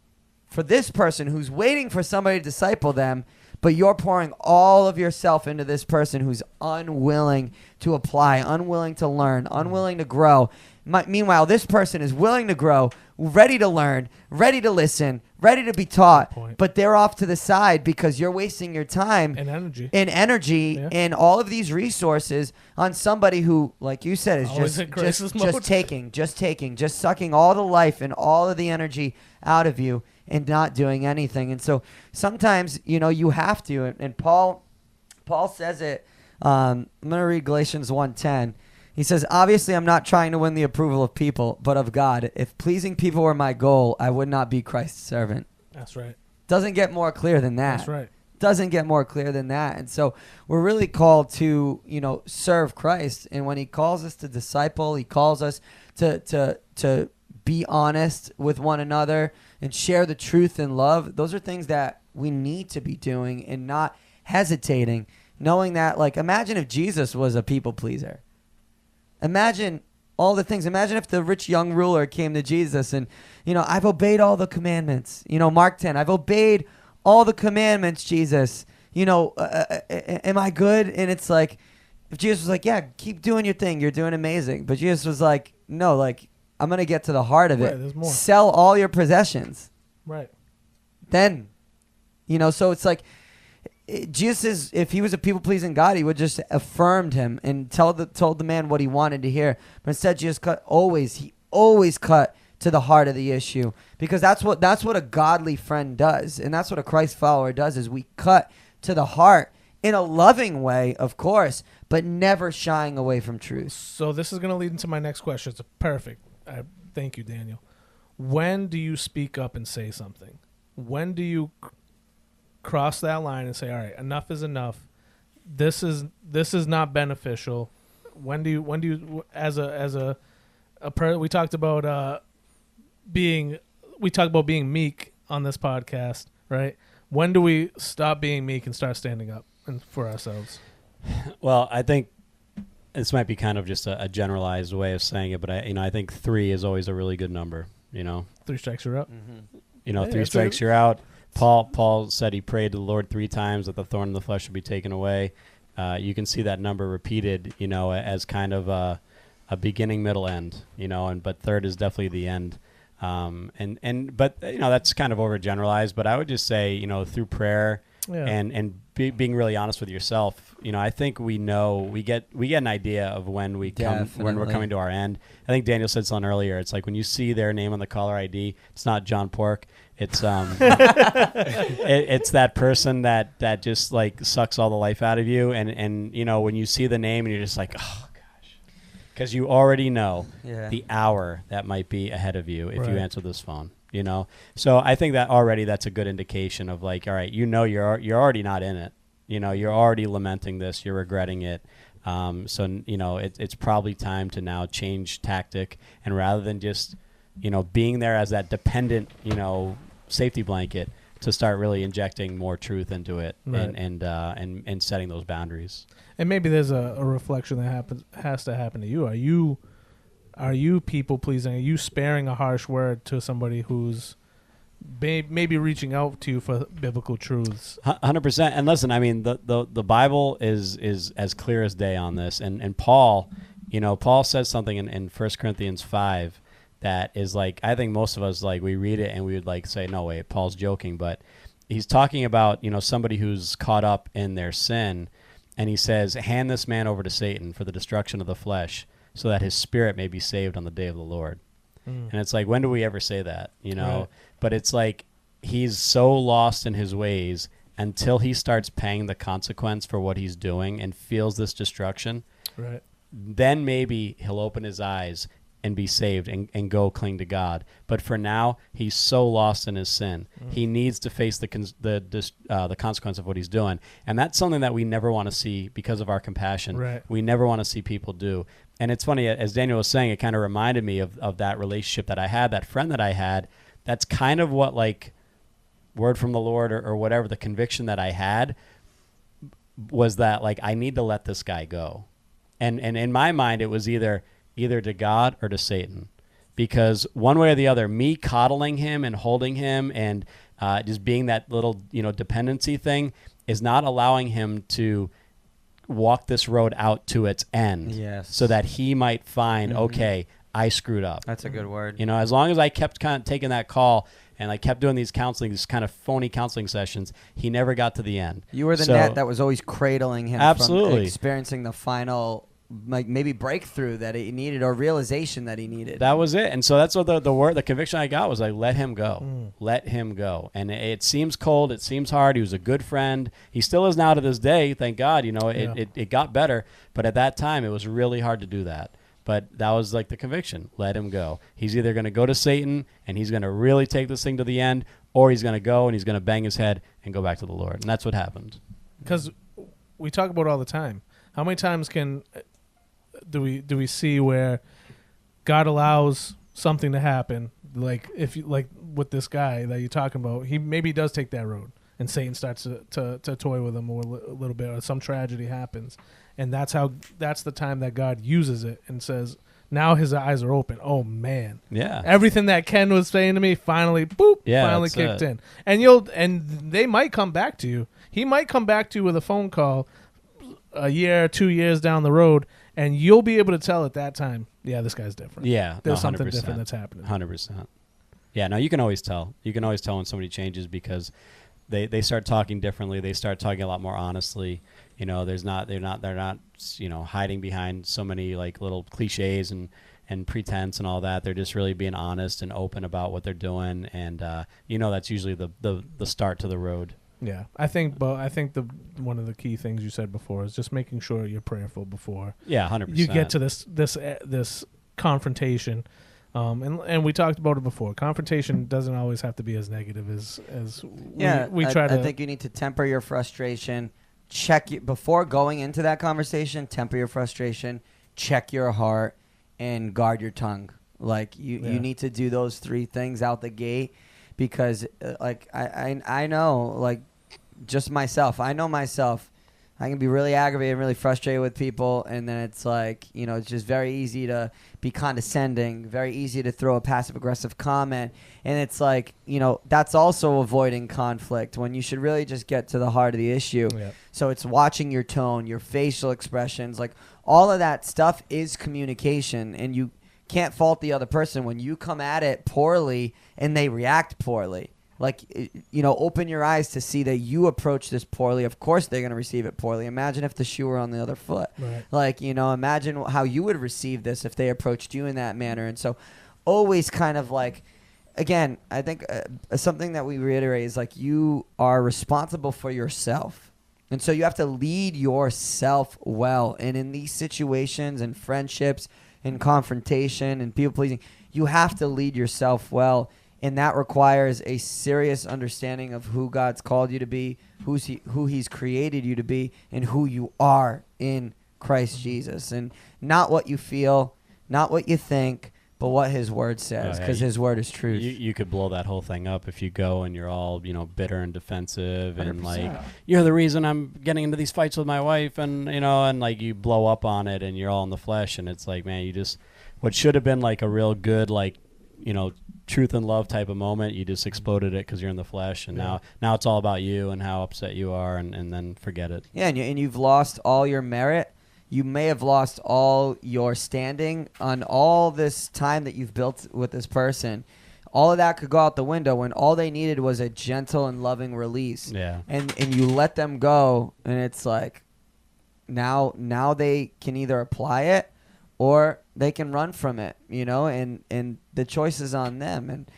for this person who's waiting for somebody to disciple them, but you're pouring all of yourself into this person who's unwilling to apply, unwilling to learn, unwilling to grow. Meanwhile, this person is willing to grow, ready to learn, ready to listen, ready to be taught, but they're off to the side because you're wasting your time and energy and all of these resources on somebody who, like you said, is just sucking all the life and all of the energy out of you and not doing anything. And so sometimes, you have to, and Paul says it. I'm going to read Galatians 1:10. He says, obviously, I'm not trying to win the approval of people, but of God. If pleasing people were my goal, I would not be Christ's servant. That's right. Doesn't get more clear than that. That's right. Doesn't get more clear than that. And so we're really called to, serve Christ. And when he calls us to disciple, he calls us to be honest with one another and share the truth in love. Those are things that we need to be doing and not hesitating, knowing that, like, imagine if Jesus was a people pleaser. Imagine all the things. Imagine if the rich young ruler came to Jesus and, I've obeyed all the commandments. Mark 10, I've obeyed all the commandments, Jesus. Am I good? And it's like, if Jesus was like, yeah, keep doing your thing. You're doing amazing. But Jesus was like, no, like, I'm going to get to the heart of it. There's more. Sell all your possessions. Right. Then, so it's like, Jesus, if he was a people-pleasing God, he would just affirmed him and told the man what he wanted to hear. But instead, Jesus always cut to the heart of the issue, because that's what a godly friend does, and that's what a Christ follower does. Is we cut to the heart in a loving way, of course, but never shying away from truth. So this is going to lead into my next question. It's perfect. Thank you, Daniel. When do you speak up and say something? when do you cross that line and say, all right, enough is enough? This is not beneficial. When do you we talked about being meek on this podcast, right? When do we stop being meek and start standing up for ourselves? Well, I think this might be kind of just a generalized way of saying it, but I think 3 is always a really good number. 3 strikes, you're up. Yeah, 3 strikes, you're out. Paul said he prayed to the Lord 3 times that the thorn in the flesh would be taken away. You can see that number repeated, as kind of a beginning, middle, end. But 3rd is definitely the end. But that's kind of overgeneralized. But I would just say, through prayer and being really honest with yourself, I think we get an idea of when we're coming to our end. I think Daniel said something earlier. It's like when you see their name on the caller ID, it's not John Pork. It's it's that person that just like sucks all the life out of you, and when you see the name and you're just like, oh gosh, because you already know the hour that might be ahead of you if you answer this phone. So I think that already that's a good indication of like, all right, you're already not in it. You're already lamenting this, you're regretting it. So it's probably time to now change tactic, and rather than just being there as that dependent safety blanket, to start really injecting more truth into it, and setting those boundaries. And maybe there's a reflection that has to happen to you. Are you people pleasing? Are you sparing a harsh word to somebody who's maybe reaching out to you for biblical truths? 100%. And listen, I mean, the Bible is as clear as day on this. And Paul, Paul says something in 1 Corinthians 5 that is like, I think most of us, like, we read it and we would like say, no, wait, Paul's joking. But he's talking about, somebody who's caught up in their sin. And he says, hand this man over to Satan for the destruction of the flesh, so that his spirit may be saved on the day of the Lord. And it's like, when do we ever say that? Right. But it's like he's so lost in his ways until he starts paying the consequence for what he's doing and feels this destruction. Right. Then maybe he'll open his eyes and be saved and go cling to God. But for now, he's so lost in his sin. He needs to face the consequence of what he's doing. And that's something that we never want to see because of our compassion. Right. We never want to see people do. And it's funny, as Daniel was saying, it kind of reminded me of that relationship that I had, that friend that I had. That's kind of what, like, word from the Lord or whatever, the conviction that I had was that, like, I need to let this guy go. And in my mind, it was either to God or to Satan, because one way or the other, me coddling him and holding him and just being that little dependency thing is not allowing him to walk this road out to its end. Yes. So that he might find, okay, I screwed up. That's a good word. As long as I kept kind of taking that call and I kept doing these kind of phony counseling sessions, he never got to the end. You were the net that was always cradling him from experiencing the final, like, maybe breakthrough that he needed or realization that he needed. That was it. And so that's what the conviction I got was, like, let him go. Let him go. And it seems cold. It seems hard. He was a good friend. He still is now to this day. Thank God. It got better. But at that time, it was really hard to do that. But that was like the conviction. Let him go. He's either going to go to Satan and he's going to really take this thing to the end, or he's going to go and he's going to bang his head and go back to the Lord. And that's what happened. Because we talk about it all the time. How many times do we see where God allows something to happen, like with this guy that you're talking about? He maybe does take that road, and Satan starts to toy with him a little bit, or some tragedy happens, and that's the time that God uses it and says, now his eyes are open. Oh man, yeah, everything that Ken was saying to me finally kicked in, and they might come back to you. He might come back to you with a phone call a year, 2 years down the road. And you'll be able to tell at that time, yeah, this guy's different. Yeah, there's something different that's happening. 100%. Yeah, no, you can always tell. You can always tell when somebody changes because they start talking differently. They start talking a lot more honestly. They're not hiding behind so many like little cliches and pretense and all that. They're just really being honest and open about what they're doing, and that's usually the start to the road. Yeah, I think one of the key things you said before is just making sure you're prayerful before. Yeah, 100%. You get to this confrontation. And we talked about it before. Confrontation doesn't always have to be as negative as we try to. I think you need to temper your frustration. Before going into that conversation. Temper your frustration. Check your heart and guard your tongue. Like you need to do those 3 things out the gate, because like I know, like just myself. I know myself. I can be really aggravated and really frustrated with people, and then it's like, it's just very easy to be condescending, very easy to throw a passive-aggressive comment, and it's like, that's also avoiding conflict when you should really just get to the heart of the issue. Yep. So it's watching your tone, your facial expressions, like all of that stuff is communication, and you can't fault the other person when you come at it poorly and they react poorly. Like, open your eyes to see that you approach this poorly. Of course they're going to receive it poorly. Imagine if the shoe were on the other foot. Right. Like, imagine how you would receive this if they approached you in that manner. And so always kind of like, again, I think something that we reiterate is like you are responsible for yourself. And so you have to lead yourself well. And in these situations and friendships and confrontation and people pleasing, you have to lead yourself well. And that requires a serious understanding of who God's called you to be, who He's created you to be, and who you are in Christ Jesus. And not what you feel, not what you think, but what His Word says, because His Word is truth. You could blow that whole thing up if you go and you're all, bitter and defensive 100%. and like, you're the reason I'm getting into these fights with my wife, and, and like you blow up on it and you're all in the flesh, and it's like, man, what should have been like a real good, like, truth and love type of moment, you just exploded it because you're in the flesh, and now it's all about you and how upset you are, and then forget it. Yeah, and you've lost all your merit. You may have lost all your standing on all this time that you've built with this person. All of that could go out the window when all they needed was a gentle and loving release. Yeah. And you let them go, and it's like now they can either apply it or they can run from it, and the choice is on them. And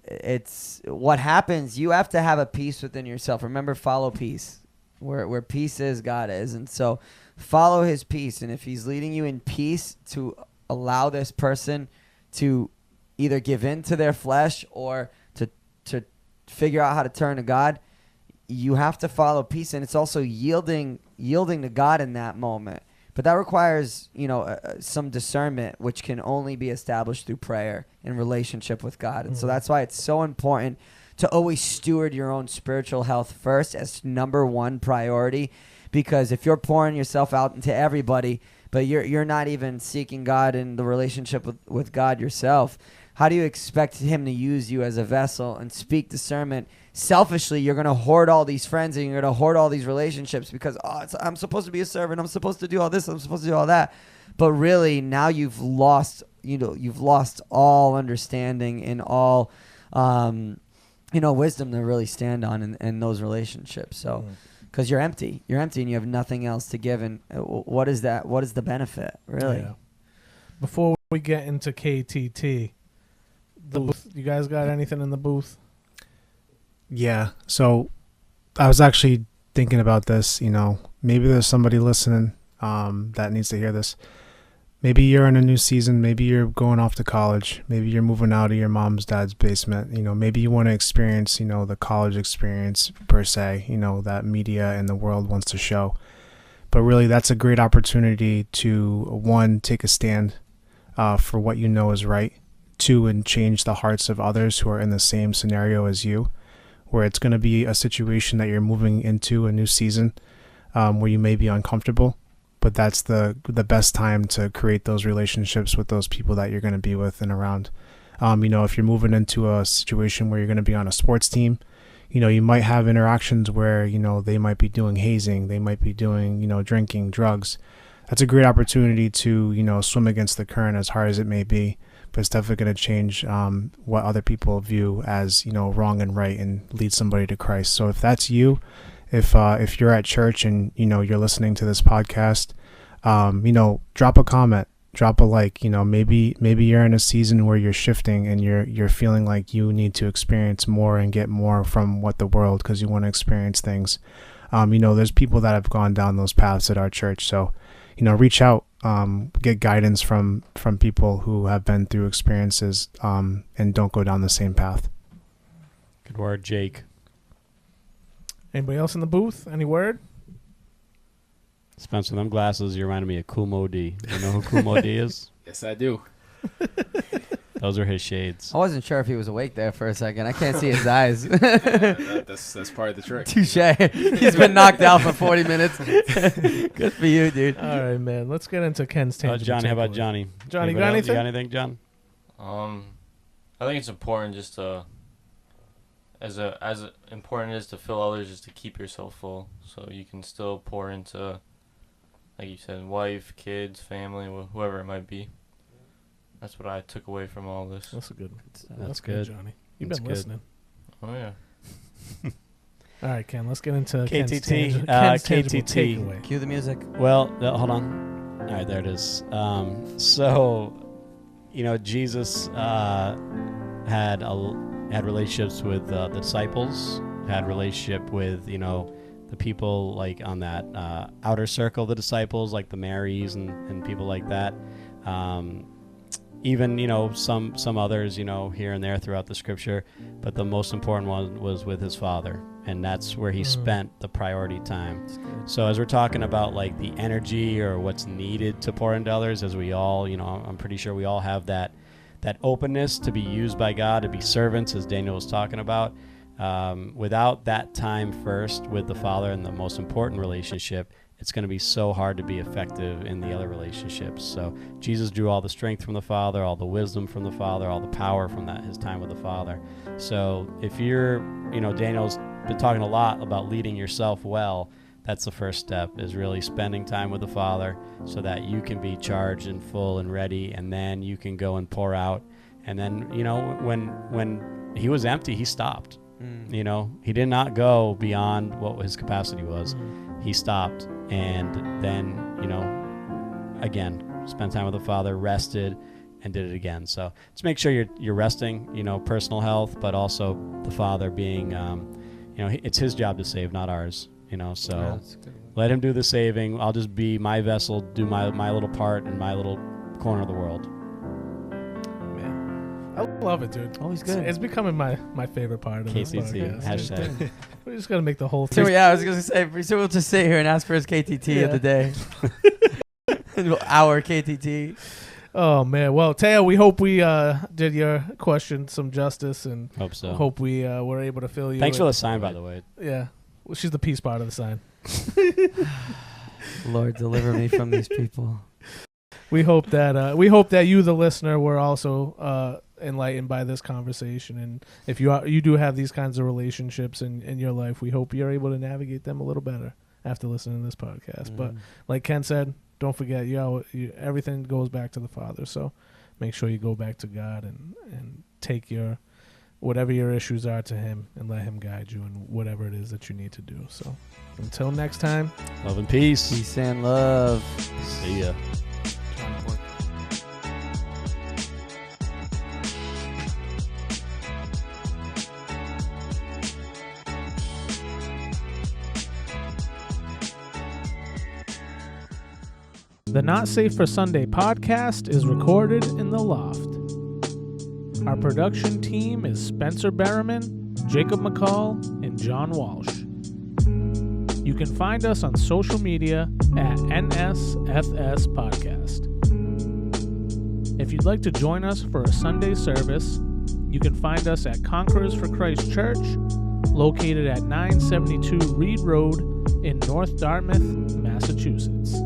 it's what happens. You have to have a peace within yourself. Remember, follow peace. Where peace is, God is. And so follow His peace. And if He's leading you in peace to allow this person to either give in to their flesh or to figure out how to turn to God, you have to follow peace. And it's also yielding to God in that moment. But that requires, some discernment, which can only be established through prayer and relationship with God. And so that's why it's so important to always steward your own spiritual health first as number 1 priority. Because if you're pouring yourself out into everybody, but you're not even seeking God in the relationship with God yourself, how do you expect Him to use you as a vessel and speak discernment? Selfishly, you're going to hoard all these friends and you're going to hoard all these relationships because, I'm supposed to be a servant. I'm supposed to do all this. I'm supposed to do all that. But really, now you've lost all understanding and all, wisdom to really stand on in those relationships. So, because you're empty and you have nothing else to give. And what is that? What is the benefit, really? Yeah. Before we get into KTT, the booth, you guys got anything in the booth? Yeah. So I was actually thinking about this, maybe there's somebody listening that needs to hear this. Maybe you're in a new season. Maybe you're going off to college. Maybe you're moving out of your mom's, dad's basement. Maybe you want to experience, the college experience per se, that media and the world wants to show. But really, that's a great opportunity to, 1, take a stand for what you know is right. 2, and change the hearts of others who are in the same scenario as you, where it's going to be a situation that you're moving into a new season where you may be uncomfortable, but that's the best time to create those relationships with those people that you're going to be with and around. If you're moving into a situation where you're going to be on a sports team, you might have interactions where, they might be doing hazing, they might be doing, drinking, drugs. That's a great opportunity to, swim against the current as hard as it may be. But it's definitely going to change what other people view as, wrong and right, and lead somebody to Christ. So if that's you, if you're at church and, you're listening to this podcast, drop a comment, drop a like. Maybe you're in a season where you're shifting and you're feeling like you need to experience more and get more from what the world, because you want to experience things. There's people that have gone down those paths at our church. So, reach out. get guidance from people who have been through experiences and don't go down the same path. Good word, Jake. Anybody else in the booth? Any word? Spencer, them glasses, you reminded me of Kumo D. You know who Kumo D is? Yes, I do. Those are his shades. I wasn't sure if he was awake there for a second. I can't see his eyes. That's part of the trick. Touche. He's been knocked out for 40 minutes. Good for you, dude. All right, man. Let's get into Ken's tangible Johnny, how about takeaway. Johnny? Johnny, Anybody got else? anything? You got anything, John? I think it's important just to, as important it is to fill others, is to keep yourself full, so you can still pour into, like you said, wife, kids, family, whoever it might be. That's what I took away from all this. That's a good. That's good. Johnny. You've That's been good. listening. Oh yeah. All right, Ken. Let's get into KTT. Ken's tangible KTT. takeaway. Cue the music. Well, hold on. All right, there it is. So, Jesus had relationships with the disciples, had relationship with the people like on that outer circle of the disciples, like the Marys and people like that. Even some others here and there throughout the scripture, but the most important one was with his Father, and that's where he spent the priority time. So as we're talking about like the energy or what's needed to pour into others, as we all I'm pretty sure we all have that openness to be used by God, to be servants, as Daniel was talking about. Without that time first with the Father and the most important relationship, it's going to be so hard to be effective in the other relationships. So Jesus drew all the strength from the Father, all the wisdom from the Father, all the power from his time with the Father. So if you're, Daniel's been talking a lot about leading yourself well. That's the first step, is really spending time with the Father so that you can be charged and full and ready, and then you can go and pour out. And then, when he was empty, he stopped. He did not go beyond what his capacity was. He stopped, and then, again, spent time with the Father, rested, and did it again. So just make sure you're resting, personal health, but also the Father being, it's his job to save, not ours. So let him do the saving. I'll just be my vessel, do my little part in my little corner of the world. I love it, dude. Always good. It's becoming my favorite part of this KCT, podcast. hashtag. We just got to make the whole So thing. yeah, I was gonna say, pretty soon we'll just sit here and ask for his KTT of the day. Our KTT. Oh, man. Well, Teo, we hope we did your question some justice, and Hope so. hope we were able to fill you. Thanks for the sign, by the way. Yeah. Well, she's the peace part of the sign. Lord, deliver me from these people. We hope that you, the listener, were also enlightened by this conversation, and if you do have these kinds of relationships in your life, we hope you're able to navigate them a little better after listening to this podcast. But like Ken said, don't forget, everything goes back to the Father. So make sure you go back to God and take whatever your issues are to Him, and let Him guide you in whatever it is that you need to do. So until next time, Love and peace. Peace and love. See ya. The Not Safe for Sunday podcast is recorded in the loft. Our production team is Spencer Berriman, Jacob McCall, and John Walsh. You can find us on social media at NSFS Podcast. If you'd like to join us for a Sunday service, you can find us at Conquerors for Christ Church, located at 972 Reed Road in North Dartmouth, Massachusetts.